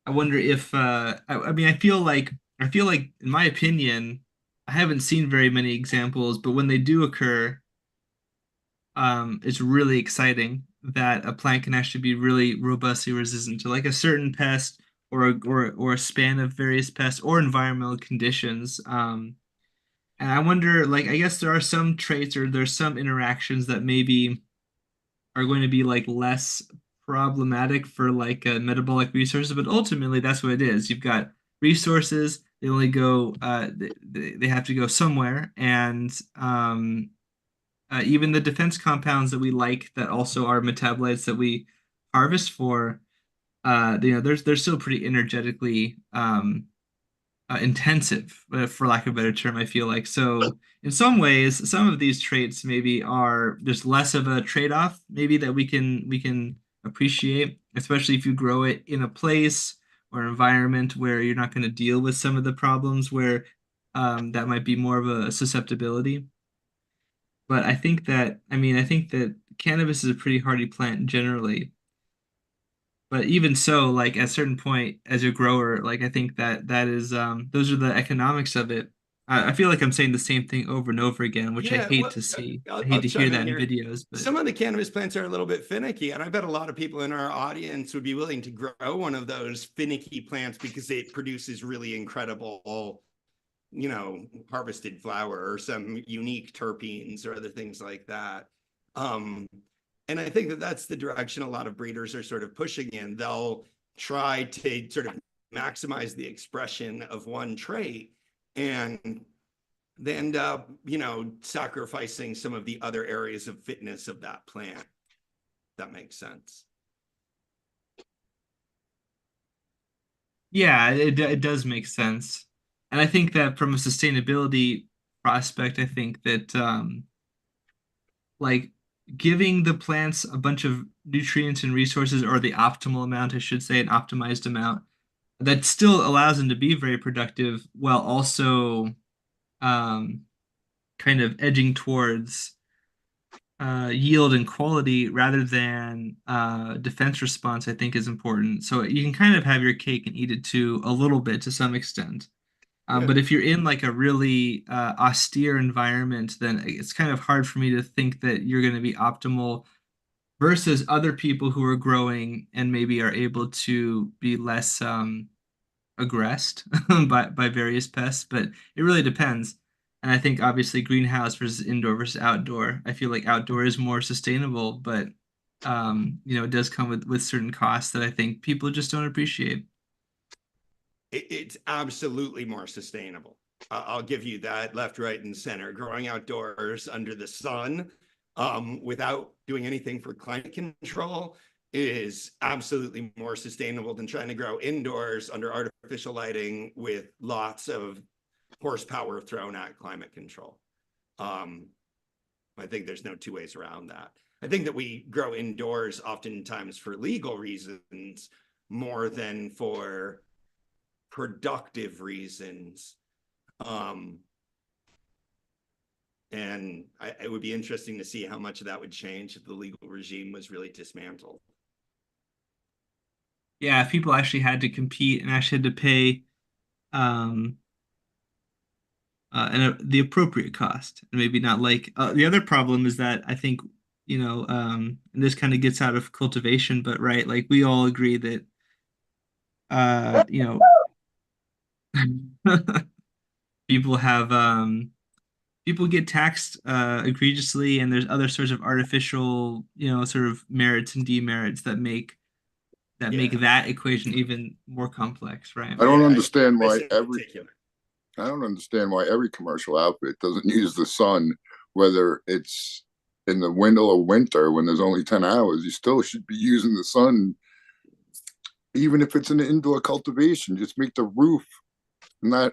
I wonder if I mean I feel like in my opinion, I haven't seen very many examples, but when they do occur, it's really exciting that a plant can actually be really robustly resistant to like a certain pest, or a span of various pests or environmental conditions. And I wonder, like, I guess there are some traits or there's some interactions that maybe are going to be like less problematic for like metabolic resources, but ultimately that's what it is. You've got resources, they only go, they have to go somewhere, and even the defense compounds that we like that also are metabolites that we harvest for, they're still pretty energetically intensive, for lack of a better term, I feel like. So in some ways, some of these traits maybe are there's less of a trade-off maybe that we can appreciate, especially if you grow it in a place or environment where you're not going to deal with some of the problems where that might be more of a susceptibility. But I think that cannabis is a pretty hardy plant generally. But even so, like at a certain point as a grower, like I think that is those are the economics of it. I feel like I'm saying the same thing over and over again, which I Yeah, hate well, to see. I I'll hate to hear chime in that in here. videos, but Some of the cannabis plants are a little bit finicky, and I bet a lot of people in our audience would be willing to grow one of those finicky plants because it produces really incredible, harvested flower or some unique terpenes or other things like that. Um, and I think that that's the direction a lot of breeders are sort of pushing in. They'll try to sort of maximize the expression of one trait, and they end up, sacrificing some of the other areas of fitness of that plant. That makes sense. yeah, it does make sense. And I think that from a sustainability prospect, I think that like giving the plants a bunch of nutrients and resources, or the optimal amount, I should say, an optimized amount, that still allows them to be very productive while also um, kind of edging towards yield and quality rather than defense response, I think is important. So you can kind of have your cake and eat it too a little bit to some extent. Yeah. But if you're in like a really austere environment, then it's kind of hard for me to think that you're going to be optimal versus other people who are growing and maybe are able to be less aggressed by various pests, but it really depends. And I think obviously greenhouse versus indoor versus outdoor. I feel like outdoor is more sustainable, but it does come with certain costs that I think people just don't appreciate. It's absolutely more sustainable. I'll give you that left, right, and center. Growing outdoors under the sun without doing anything for climate control is absolutely more sustainable than trying to grow indoors under artificial lighting with lots of horsepower thrown at climate control. I think there's no two ways around that. I think that we grow indoors oftentimes for legal reasons more than for productive reasons. And it would be interesting to see how much of that would change if the legal regime was really dismantled. Yeah, if people actually had to compete and actually had to pay the appropriate cost, and maybe not like the other problem is that I think and this kind of gets out of cultivation, but right, like we all agree that uh, you know people have people get taxed egregiously, and there's other sorts of artificial sort of merits and demerits that make that equation even more complex, right? I don't Yeah, understand why in every particular. I don't understand why every commercial outfit doesn't use the sun, whether it's in the middle of winter when there's only 10 hours. You still should be using the sun, even if it's an indoor cultivation. Just make the roof, not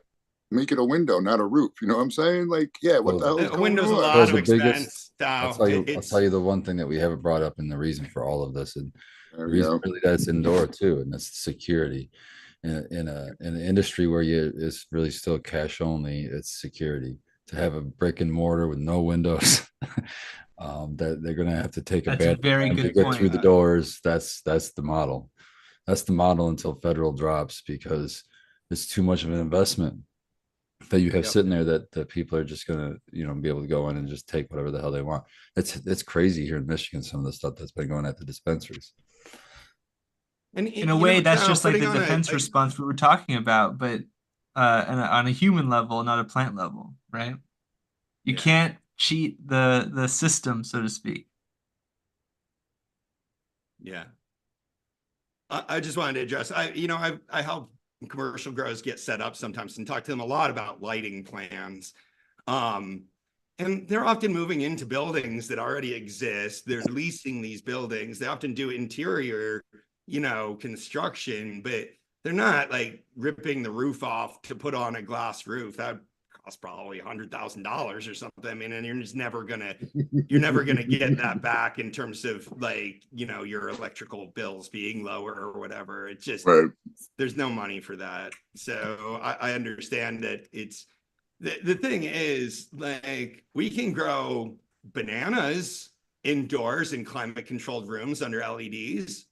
make it a window, not a roof. You know what I'm saying? Like, yeah, what the hell is A going window's a on? So lot of the biggest, expense. Now I'll tell you the one thing that we haven't brought up and the reason for all of this, and There the you reason go. really that it's indoor too, and that's security. In an industry where it's really still cash only, it's security. To have a brick and mortar with no windows, that they're gonna have to take a That's a bad very time to good get through point. the doors. That's the model. That's the model until federal drops, because it's too much of an investment that you have Yep. sitting there that people are just gonna be able to go in and just take whatever the hell they want. It's crazy here in Michigan, some of the stuff that's been going at the dispensaries. And In a way, that's just like the putting on defense response we were talking about, but on a human level, not a plant level, right? You Yeah. can't cheat the system, so to speak. Yeah. I just wanted to address, I help commercial grows get set up sometimes and talk to them a lot about lighting plans. And they're often moving into buildings that already exist. They're leasing these buildings. They often do interior, construction, but they're not like ripping the roof off to put on a glass roof. That costs probably $100,000 or something. I mean, and you're never gonna get that back in terms of like, your electrical bills being lower or whatever. It's just, Right. there's no money for that. So I understand that it's, the thing is, like, we can grow bananas indoors in climate controlled rooms under LEDs.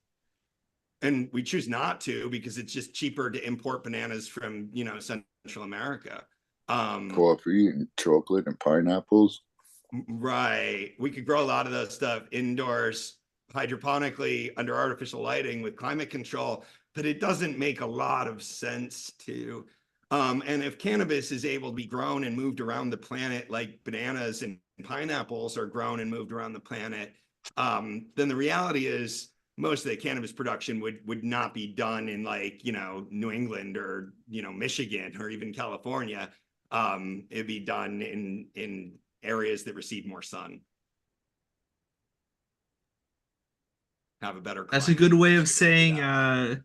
And we choose not to because it's just cheaper to import bananas from, Central America. Coffee and chocolate and pineapples. Right. We could grow a lot of those stuff indoors, hydroponically, under artificial lighting with climate control, but it doesn't make a lot of sense to. And if cannabis is able to be grown and moved around the planet like bananas and pineapples are grown and moved around the planet, then the reality is most of the cannabis production would not be done in like, New England or, Michigan or even California. It'd be done in areas that receive more sun. Have a better climate. That's a good way of saying the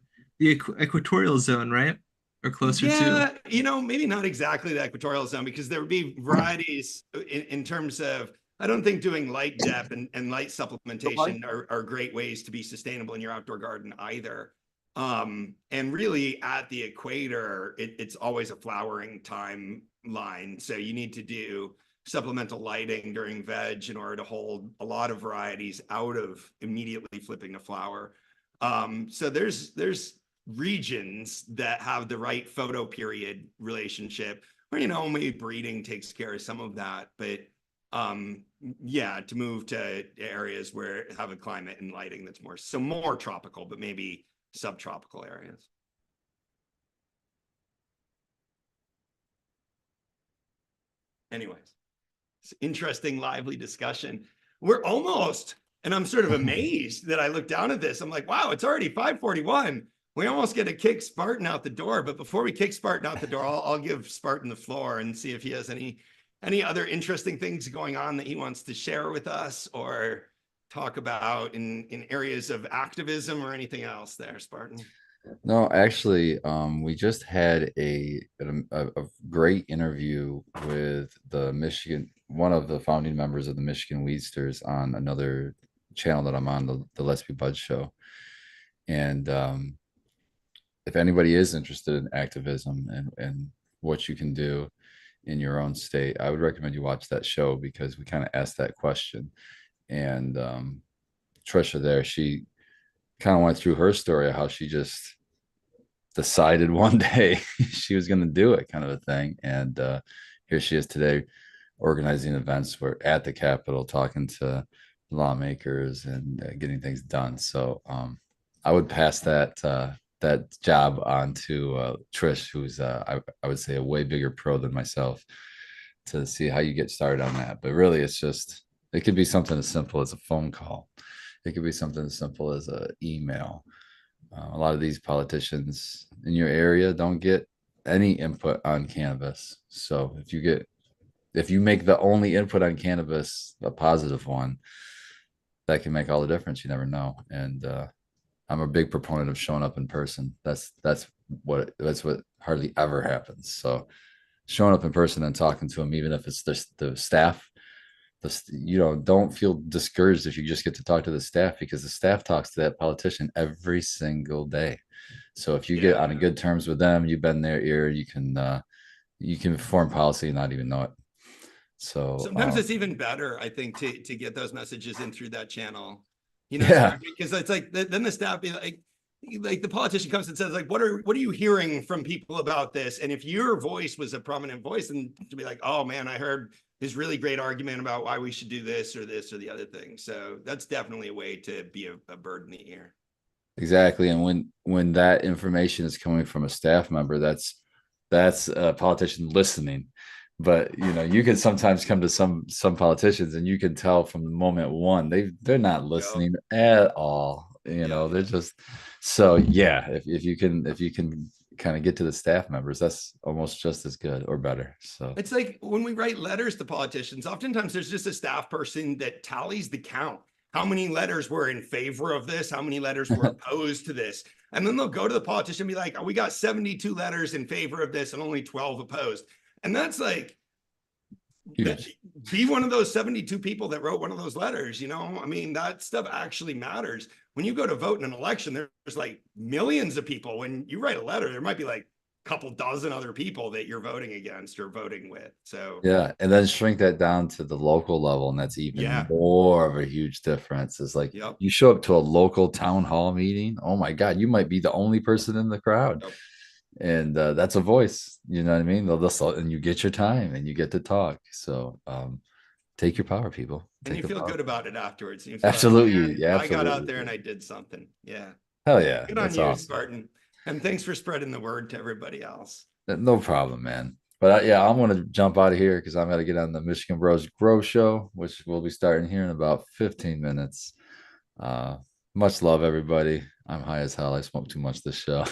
equatorial zone, right? Or closer to. Yeah, maybe not exactly the equatorial zone because there would be varieties in terms of, I don't think doing light depth and light supplementation are great ways to be sustainable in your outdoor garden either. And really at the equator, it's always a flowering timeline. So you need to do supplemental lighting during veg in order to hold a lot of varieties out of immediately flipping to flower. So there's regions that have the right photo period relationship where, maybe breeding takes care of some of that, but yeah, to move to areas where have a climate and lighting that's more tropical, but maybe subtropical areas. anyways, it's interesting, lively discussion. We're almost, and I'm sort of amazed that I look down at this. I'm like, wow, it's already 5:41. We almost get to kick Spartan out the door. But before we kick Spartan out the door, I'll give Spartan the floor and see if he has any other interesting things going on that he wants to share with us or talk about in areas of activism or anything else there, Spartan. No, actually, we just had a great interview with one of the founding members of the Michigan Weedsters on another channel that I'm on, the Let's Be Bud show. And if anybody is interested in activism and what you can do in your own state, I would recommend you watch that show because we kind of asked that question. And Trisha there, she kind of went through her story of how she just decided one day she was going to do it, kind of a thing. And here she is today organizing events. We're at the Capitol talking to lawmakers and getting things done. So I would pass that job on to Trish, who's I would say a way bigger pro than myself, to see how you get started on that. But really, it could be something as simple as a phone call. It could be something as simple as an email. A lot of these politicians in your area don't get any input on cannabis. So if you make the only input on cannabis a positive one, that can make all the difference. You never know. And I'm a big proponent of showing up in person. That's what hardly ever happens. So showing up in person and talking to them, even if it's the staff, don't feel discouraged if you just get to talk to the staff, because the staff talks to that politician every single day. So if you get on good terms with them, you've been their ear, you can form policy and not even know it. So sometimes it's even better, I think, to get those messages in through that channel, because it's like then the staff be like the politician comes and says, like, what are you hearing from people about this? And if your voice was a prominent voice, and to be like, oh man, I heard this really great argument about why we should do this or the other thing. So that's definitely a way to be a bird in the ear. Exactly. And when that information is coming from a staff member, that's a politician listening. But you can sometimes come to some politicians and you can tell from the moment one, they're not listening at all. They're just, so yeah, if you can kind of get to the staff members, that's almost just as good or better. So it's like when we write letters to politicians, oftentimes there's just a staff person that tallies the count. How many letters were in favor of this? How many letters were opposed to this? And then they'll go to the politician and be like, oh, we got 72 letters in favor of this and only 12 opposed. And that's like, be one of those 72 people that wrote one of those letters. I mean, that stuff actually matters. When you go to vote in an election, there's like millions of people. When you write a letter, there might be like a couple dozen other people that you're voting against or voting with. So yeah, and then shrink that down to the local level, and that's even more of a huge difference. It's like you show up to a local town hall meeting, oh my God, you might be the only person in the crowd. And that's a voice, you know what I mean? And you get your time and you get to talk. So take your power, people. And you feel good about it afterwards. You feel absolutely. Like, yeah, I got out there and I did something. Yeah. Hell yeah. Good on you, awesome. Spartan. And thanks for spreading the word to everybody else. No problem, man. But I'm going to jump out of here because I'm going to get on the Michigan Bros Grow Show, which will be starting here in about 15 minutes. Much love, everybody. I'm high as hell. I smoke too much this show.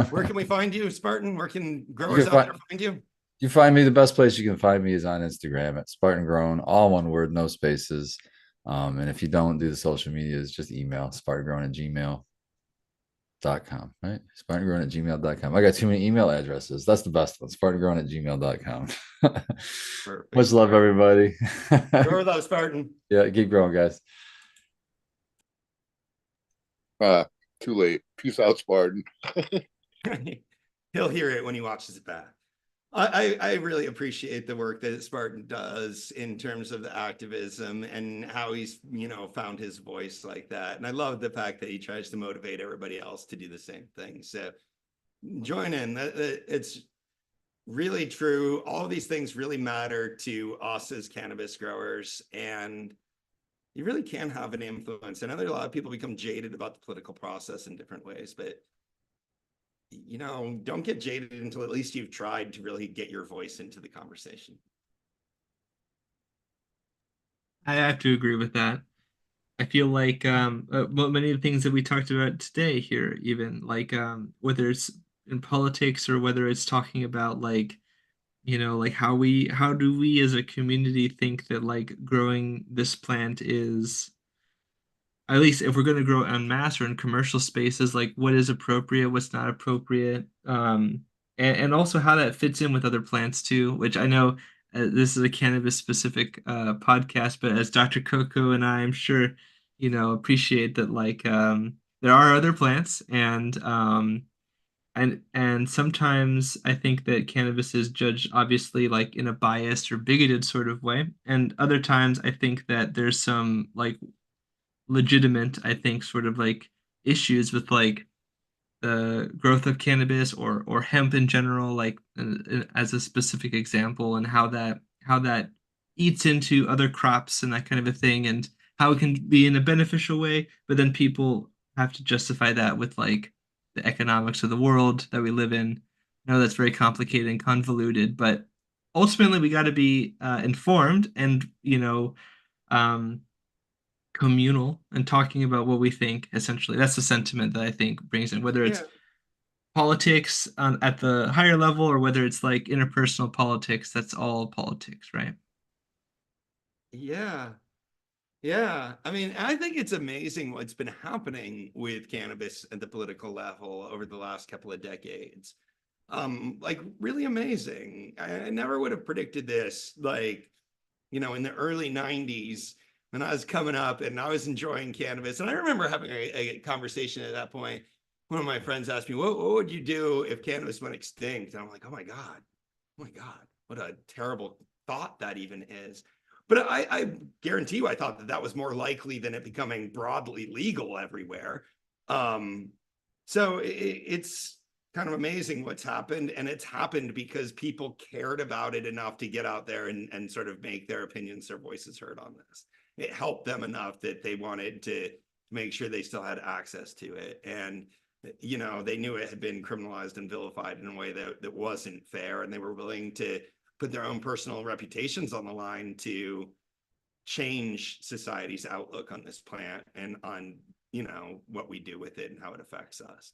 Where can we find you, Spartan? Where can growers out there find you? You find me, the best place you can find me is on Instagram at Spartan Grown, all one word, no spaces. And if you don't do the social medias, just email spartangrown@gmail.com, right? Spartangrown@gmail.com. I got too many email addresses. That's the best one, spartangrown@gmail.com. Much love, everybody. Grow those, Spartan. Yeah, keep growing, guys. Too late. Peace out, Spartan. He'll hear it when he watches it back. I really appreciate the work that Spartan does in terms of the activism and how he's, found his voice like that. And I love the fact that he tries to motivate everybody else to do the same thing. So join in. It's really true. All of these things really matter to us as cannabis growers, and you really can have an influence. I know that a lot of people become jaded about the political process in different ways, but don't get jaded until at least you've tried to really get your voice into the conversation. I have to agree with that. I feel like many of the things that we talked about today here, even like whether it's in politics or whether it's talking about like like how do we as a community think that like growing this plant is, at least if we're going to grow en masse or in commercial spaces, like what is appropriate, what's not appropriate, and also how that fits in with other plants too, which I know this is a cannabis specific podcast, but as Dr. Coco and I am sure, appreciate that like there are other plants and sometimes I think that cannabis is judged obviously like in a biased or bigoted sort of way, and other times I think that there's some like legitimate, I think, sort of like issues with like the growth of cannabis or hemp in general, like as a specific example, and how that eats into other crops and that kind of a thing, and how it can be in a beneficial way, but then people have to justify that with like the economics of the world that we live in. I know that's very complicated and convoluted, but ultimately we got to be informed and um, communal and talking about what we think. Essentially that's the sentiment that I think brings in, whether it's Yeah. politics at the higher level or whether it's like interpersonal politics. That's all politics, right? Yeah. Yeah. I mean, I think it's amazing what's been happening with cannabis at the political level over the last couple of decades. Like really amazing. I never would have predicted this, like, in the early 90s when I was coming up and I was enjoying cannabis. And I remember having a conversation at that point. One of my friends asked me, what would you do if cannabis went extinct? And I'm like, oh my God, what a terrible thought that even is. But I guarantee you, I thought that was more likely than it becoming broadly legal everywhere. Um, so it's kind of amazing what's happened. And it's happened because people cared about it enough to get out there and sort of make their opinions, their voices heard on this. It helped them enough that they wanted to make sure they still had access to it. And they knew it had been criminalized and vilified in a way that wasn't fair, and they were willing to put their own personal reputations on the line to change society's outlook on this plant and on what we do with it and how it affects us.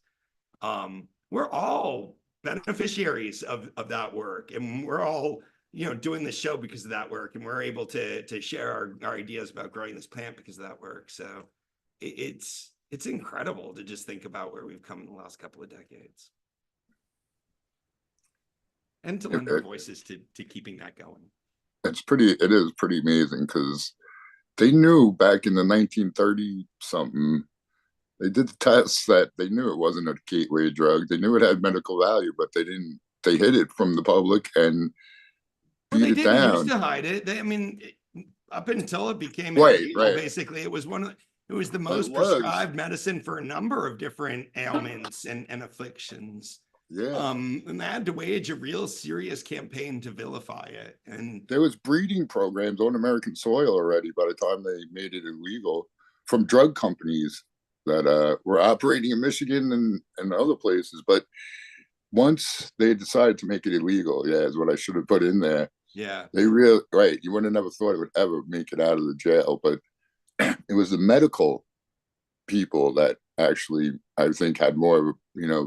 We're all beneficiaries of that work, and we're all doing this show because of that work, and we're able to share our ideas about growing this plant because of that work. So it's incredible to just think about where we've come in the last couple of decades, and to lend our voices to keeping that going. It is pretty amazing because they knew back in the 1930 something, they did the tests that they knew it wasn't a gateway drug. They knew it had medical value, but they hid it from the public and Well, they beat it didn't used down. to hide it. Up until it became Right, illegal, right. basically, it was the But it most was, prescribed medicine for a number of different ailments and afflictions. yeah. And they had to wage a real serious campaign to vilify it. And There was breeding programs on American soil already by the time they made it illegal from drug companies that were operating in Michigan and other places. But once they decided to make it illegal, yeah, is what I should have put in there. yeah, They really, right, you would have never thought it would ever make it out of the jail, but it was the medical people that actually, I think, had more,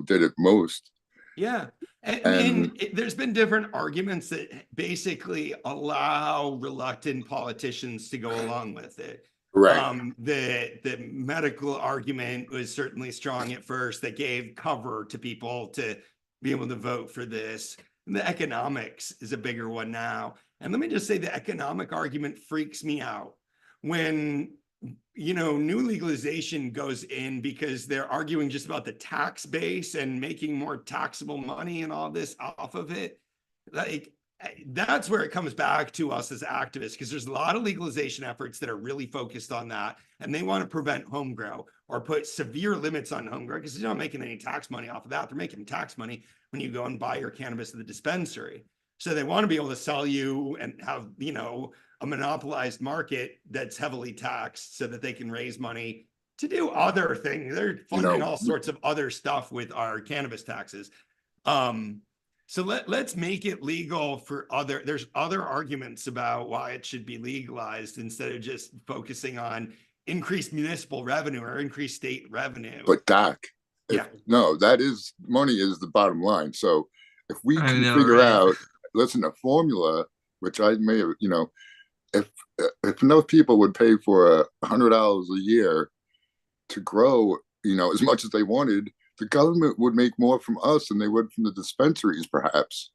did it most. yeah. I And mean, there's been different arguments that basically allow reluctant politicians to go along with it. right, The medical argument was certainly strong at first, that gave cover to people to be able to vote for this. And the economics is a bigger one now. And let me just say, the economic argument freaks me out when new legalization goes in because they're arguing just about the tax base and making more taxable money and all this off of it. Like, that's where it comes back to us as activists, because there's a lot of legalization efforts that are really focused on that, and they want to prevent homegrow or put severe limits on homegrow because they're not making any tax money off of that. They're making tax money when you go and buy your cannabis at the dispensary. So they want to be able to sell you and have a monopolized market that's heavily taxed so that they can raise money to do other things. They're funding all sorts of other stuff with our cannabis taxes. So let's make it legal for there's other arguments about why it should be legalized instead of just focusing on increased municipal revenue or increased state revenue. But Doc, yeah, no, money is the bottom line. So if we I can know, figure right? out, listen, a formula, which I may have, if enough people would pay for $100 a year to grow, as much as they wanted, the government would make more from us than they would from the dispensaries, perhaps.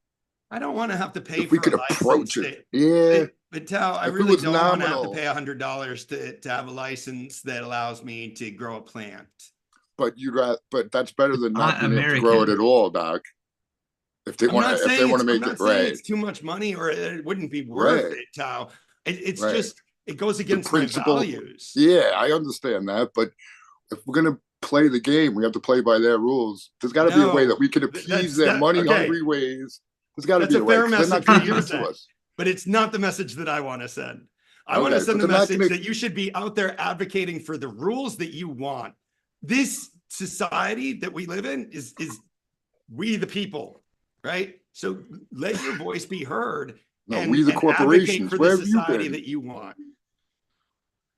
I don't want to have to pay If we for could a approach license. it, yeah. But Tao, I If it really was don't want to have to nominal. pay $100 to have a license that allows me to grow a plant. But but that's better than not Not being able to grow it American. at all, Doc. If they I'm want not to, if they saying want to I'm make not it saying right, it's too much money or it wouldn't be worth Right. it, Tao. It's Right. just it goes the against my principle. values. Yeah, I understand that, but if we're gonna play the game, we have to play by their rules. There's got to be a way that we can appease their money-hungry ways. There's got to be a way. Fair They're not message going for to you give to it to send, us. but it's not the message that I want to send. I want Okay, to send but the they're not message gonna- that you should be out there advocating for the rules that you want. This society that we live in is we the people, right? So let your voice be heard. No, and, we the and corporations. advocate for Where the have you society been? that you want.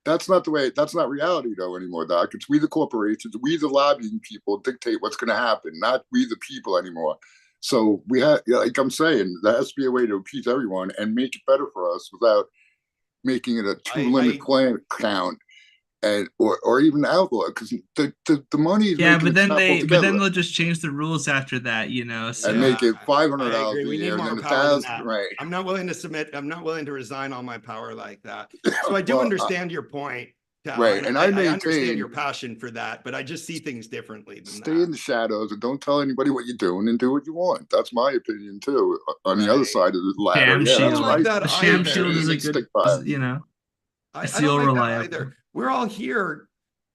That's not the way. That's not reality, though, anymore, Doc. It's we the corporations, we the lobbying people dictate what's going to happen, not we the people anymore. So we have, like I'm saying, there has to be a way to appease everyone and make it better for us without making it a two-limit plan count, and or even outlaw, because the money is Yeah, making but it then stop but altogether. then they'll just change the rules after that, So And make it $500 I agree. a We need year and more then power than 1,000, that. right? I'm not willing to submit. I'm not willing to resign all my power like that. So I do Well, understand your point, Tal, right, and I I understand maintain- your passion for that, but I just see things differently than Stay in the shadows and don't tell anybody what you're doing and do what you want. That's my opinion too. On the other Right. side of the ladder, Sham yeah, I that's don't like shield. that The sham either. shield is a Even good, stick by it. It's I the don't like that reliable. either. We're all here,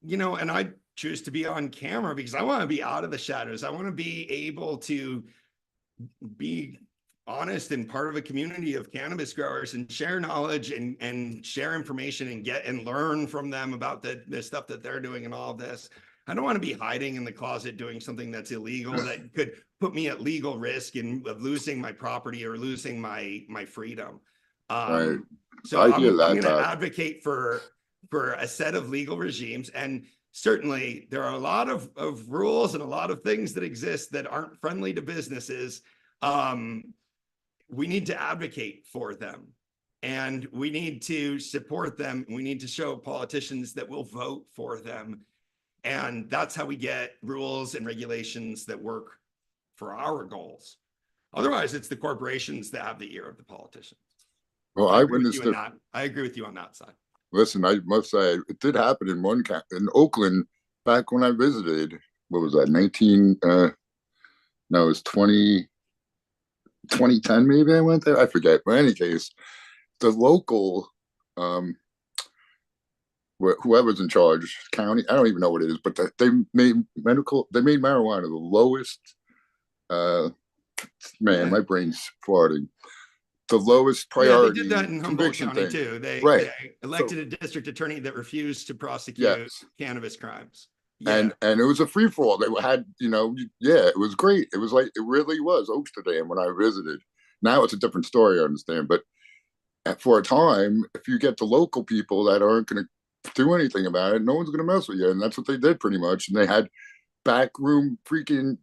and I choose to be on camera because I want to be out of the shadows. I want to be able to be honest and part of a community of cannabis growers and share knowledge and share information and get and learn from them about the stuff that they're doing and all of this. I don't want to be hiding in the closet doing something that's illegal that could put me at legal risk of losing my property or losing my freedom. Right. So I I'm hear that, going to Doc. advocate for a set of legal regimes, and certainly there are a lot of rules and a lot of things that exist that aren't friendly to businesses. We need to advocate for them, and we need to support them. We need to show politicians that will vote for them, and that's how we get rules and regulations that work for our goals. Otherwise, it's the corporations that have the ear of the politicians. Well, I I agree with witnessed you it. on that. I agree with you on that side. Listen, I must say it did happen in in Oakland back when I visited. What was that? 19? No, it was 2010 maybe. I went there. I forget. But in any case, the local, whoever's in charge, county. I don't even know what it is, but they made marijuana the lowest. Man, my brain's farting. The lowest priority. Yeah, they did that in Humboldt conviction County thing. too. They Right. elected a district attorney that refused to prosecute Yes. cannabis crimes. Yeah. And it was a free for all. They had, it was great. It was like it really was Oaksterdam when I visited. Now it's a different story, I understand. But for a time, if you get the local people that aren't going to do anything about it, no one's going to mess with you. And that's what they did pretty much. And they had backroom freaking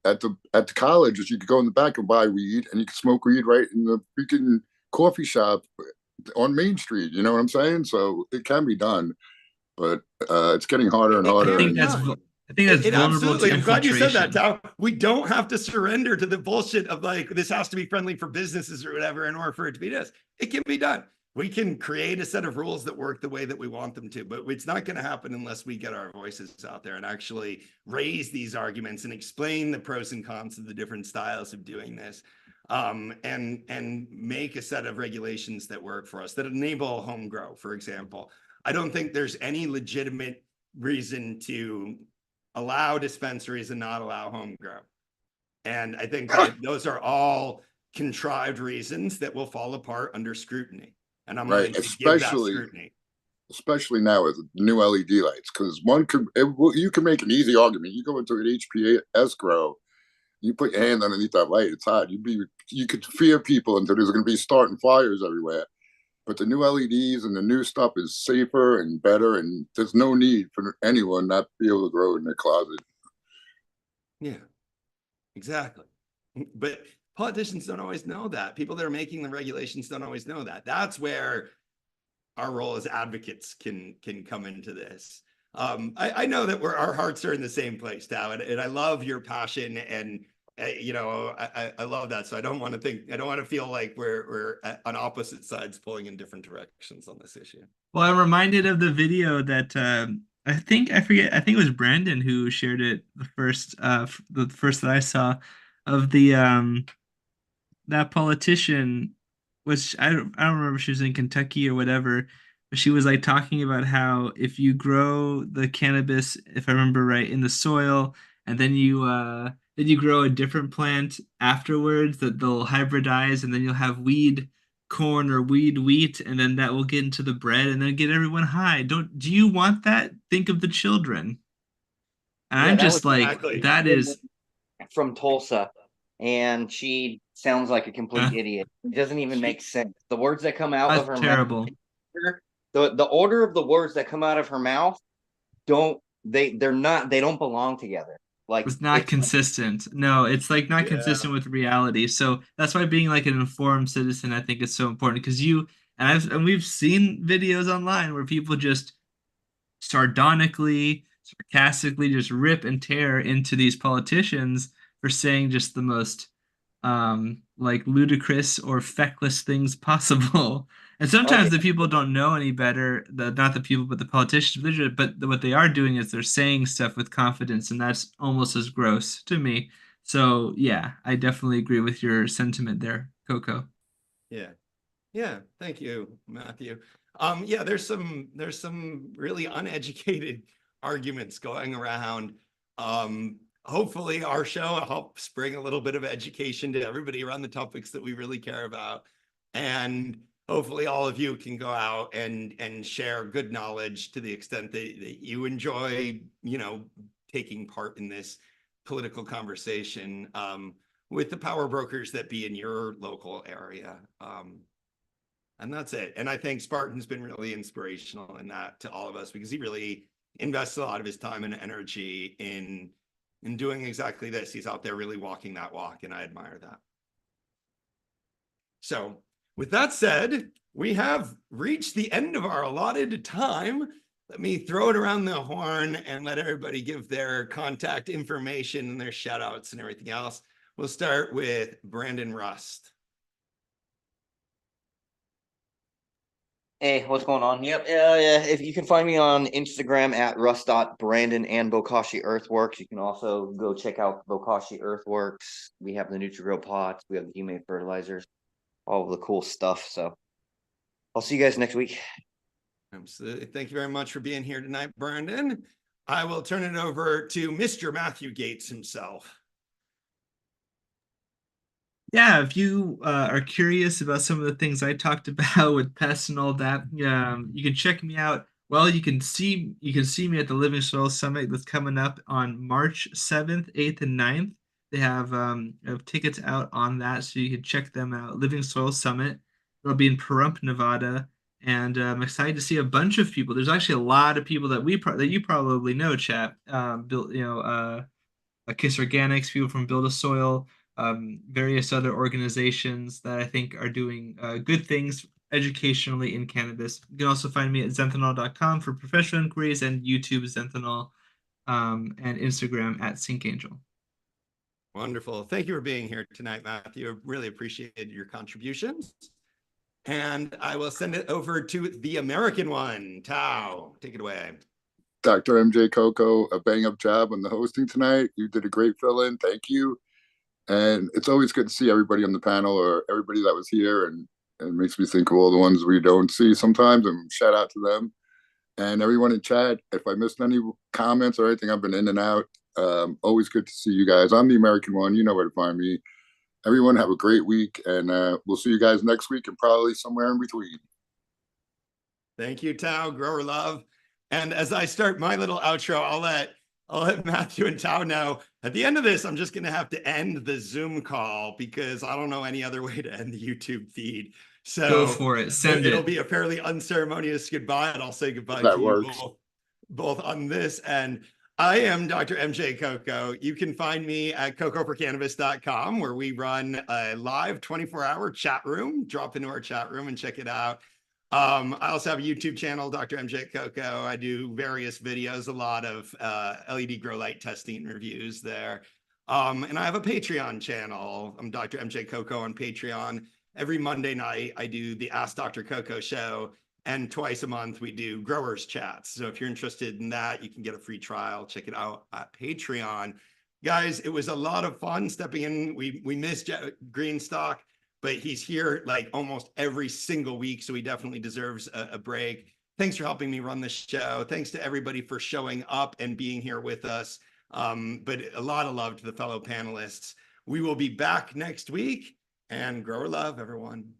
at the colleges. You could go in the back and buy weed, and you could smoke weed right in the freaking coffee shop on Main Street. You know what I'm saying? So it can be done, but it's getting harder and harder. I think that's vulnerable to I'm glad you said that, infiltration. Tao. We don't have to surrender to the bullshit of like this has to be friendly for businesses or whatever in order for it to be this. It can be done. We can create a set of rules that work the way that we want them to, but it's not going to happen unless we get our voices out there and actually raise these arguments and explain the pros and cons of the different styles of doing this, and make a set of regulations that work for us, that enable home grow, for example. I don't think there's any legitimate reason to allow dispensaries and not allow home grow. And I think that those are all contrived reasons that will fall apart under scrutiny. And I'm right, willing to give that scrutiny. Especially now with new LED lights, because you can make an easy argument. You go into an HPS grow, You put your hand underneath that light, it's hot. You could fear people until there's going to be starting fires everywhere. But the new LEDs and the new stuff is safer and better, and there's no need for anyone not to be able to grow in their closet. Yeah, exactly. But politicians don't always know that. People that are making the regulations don't always know that. That's where our role as advocates can come into this. I know that our hearts are in the same place now, and I love your passion, and you know, I love that. So I don't want to feel like we're on opposite sides pulling in different directions on this issue. Well, I'm reminded of the video that I think it was Brandon who shared it the first that I saw of the that politician, which I don't remember if she was in Kentucky or whatever, but she was like talking about how if you grow the cannabis, if I remember right, in the soil, and then you grow a different plant afterwards that they'll hybridize, and then you'll have weed corn or weed wheat, and then that will get into the bread and then get everyone high. Do you want that? Think of the children. And Yeah, I'm that was just like, exactly that is from Tulsa, and she sounds like a complete idiot. It doesn't even make sense. The words that come out of her terrible. mouth, the order of the words that come out of her mouth don't they don't belong together. Like It's not consistent. No, it's like not Yeah. consistent with reality. So that's why being like an informed citizen, I think, is so important because we've seen videos online where people just sardonically, sarcastically just rip and tear into these politicians for saying just the most like ludicrous or feckless things possible. And sometimes the people don't know any better, not the people, but the politicians. But what they are doing is they're saying stuff with confidence, and that's almost as gross to me. So yeah, I definitely agree with your sentiment there, Coco. Yeah. Yeah, thank you, Matthew. Yeah, there's some really uneducated arguments going around. Hopefully our show helps bring a little bit of education to everybody around the topics that we really care about. And hopefully all of you can go out and share good knowledge to the extent that you enjoy, you know, taking part in this political conversation with the power brokers that be in your local area. And that's it. And I think Spartan's been really inspirational in that to all of us because he really invests a lot of his time and energy in doing exactly this. He's out there really walking that walk, and I admire that. So with that said, we have reached the end of our allotted time. Let me throw it around the horn and let everybody give their contact information and their shout outs and everything else. We'll start with Brandon Rust. Hey, what's going on? Yep. Yeah. If you can find me on Instagram at rust.brandon and Bokashi Earthworks. You can also go check out Bokashi Earthworks. We have the Nutrigrow pots. We have the humate fertilizers, all of the cool stuff. So I'll see you guys next week. Absolutely. Thank you very much for being here tonight, Brandon. I will turn it over to Mr. Matthew Gates himself. Yeah, if you are curious about some of the things I talked about with pests and all that, you can check me out. Well, you can see me at the Living Soil Summit that's coming up on March 7th, 8th, and 9th. They have tickets out on that, so you can check them out. Living Soil Summit. It'll be in Pahrump, Nevada, and I'm excited to see a bunch of people. There's actually a lot of people that that you probably know, chap. Kiss Organics, people from Build a Soil, various other organizations that I think are doing good things educationally in cannabis. You can also find me at zenthanol.com for professional inquiries and YouTube Zenthanol and Instagram at SyncAngel. Wonderful. Thank you for being here tonight, Matthew. I really appreciated your contributions. And I will send it over to the American one. Tao, take it away. Dr. MJ Coco, a bang up job on the hosting tonight. You did a great fill in. Thank you. And it's always good to see everybody on the panel or everybody that was here. And it makes me think of all the ones we don't see sometimes. And shout out to them. And everyone in chat, if I missed any comments or anything, I've been in and out. Always good to see you guys. I'm the American one. You know where to find me. Everyone have a great week. And we'll see you guys next week and probably somewhere in between. Thank you, Tao. Grower love. And as I start my little outro, I'll let I'll let Matthew and Tao know. At the end of this, I'm just going to have to end the Zoom call because I don't know any other way to end the YouTube feed. So Go for it. Send it'll it. be a fairly unceremonious goodbye, and I'll say goodbye That to you works. both on this. And I am Dr. MJ Coco. You can find me at cocoforcannabis.com, where we run a live 24-hour chat room. Drop into our chat room and check it out. I also have a YouTube channel, Dr. MJ Coco. I do various videos, a lot of LED grow light testing reviews there. And I have a Patreon channel. I'm Dr. MJ Coco on Patreon. Every Monday night, I do the Ask Dr. Coco show. And twice a month, we do growers chats. So if you're interested in that, you can get a free trial. Check it out at Patreon. Guys, it was a lot of fun stepping in. We missed Greenstock, but he's here like almost every single week. So he definitely deserves a break. Thanks for helping me run the show. Thanks to everybody for showing up and being here with us. But a lot of love to the fellow panelists. We will be back next week, and grower love, everyone.